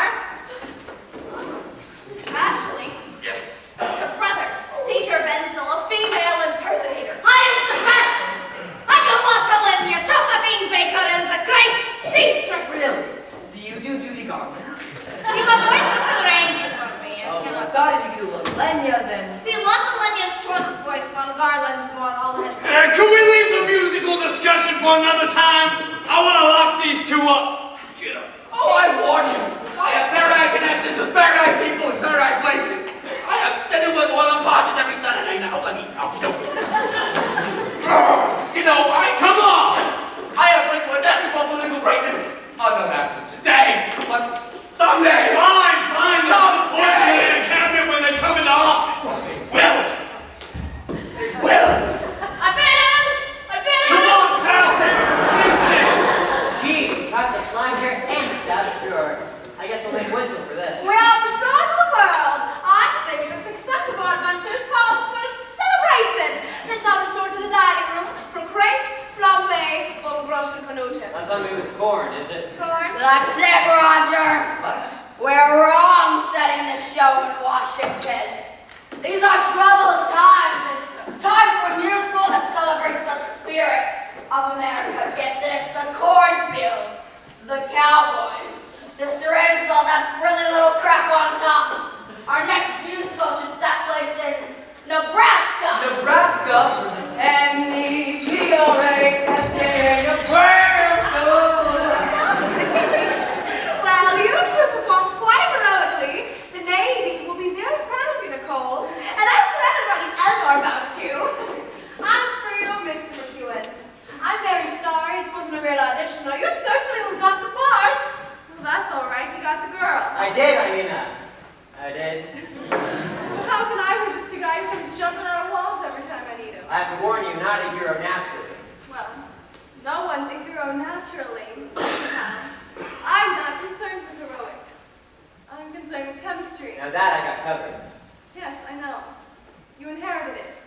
Actually, Yeah. it's her brother, Teacher Benzel, a female impersonator. I am the best! I do not tell him your Josephine Baker is a great teacher! Really? Do you do Judy Garland? See, my voice is too rangy for me. Oh, I thought if you could do a little Lenya, then... See, Lotta Linya's choice voice while Garland's one all has... Can we leave the musical discussion for another time? I want to lock these two up. Get up. Oh, I warn you. I have very connections with very people in very places. I have dinner with one of the parties every Saturday now. Let me help you. You know, Come on! I have reached a decibel political greatness. I'm not after today, but someday. Fine. Someday. Unfortunately, in a cabinet when they come into office. Will. I've been... Come on, pal. Sing. Gee, caught the slimer and the saboteur. I guess we'll make Winslow for this. We are restored to the world. I think the success of our adventures calls for celebration. Let's all restore to the dining room for crepes, flambe, bungrush, and canute. That's something with corn, is it? Corn? That's it, Roger. What? We're wrong setting this show in Washington. These are troubled times. It's time for a musical that celebrates the spirit of America. Get this, the cornfields, the cowboys, the cerrays with all that frilly little crap on top. Our next musical should set place in Nebraska. Nebraska? N-E-G-R-A-S-K, Nebraska! Well, you two performed quite heroically. The Navy will be very proud of you, Nicole. And I plan on writing Eleanor about you. As for you, Mrs. McEwen, I'm very sorry it wasn't a real audition. No, you certainly got the part. Well, that's all right, you got the girl. I did, I did. How can I resist a guy who comes jumping out of walls every time I need him? I have to warn you, not a hero naturally. Well, no one's a hero naturally. I'm not concerned with heroics. I'm concerned with chemistry. Now that I got covered. Yes, I know. You inherited it.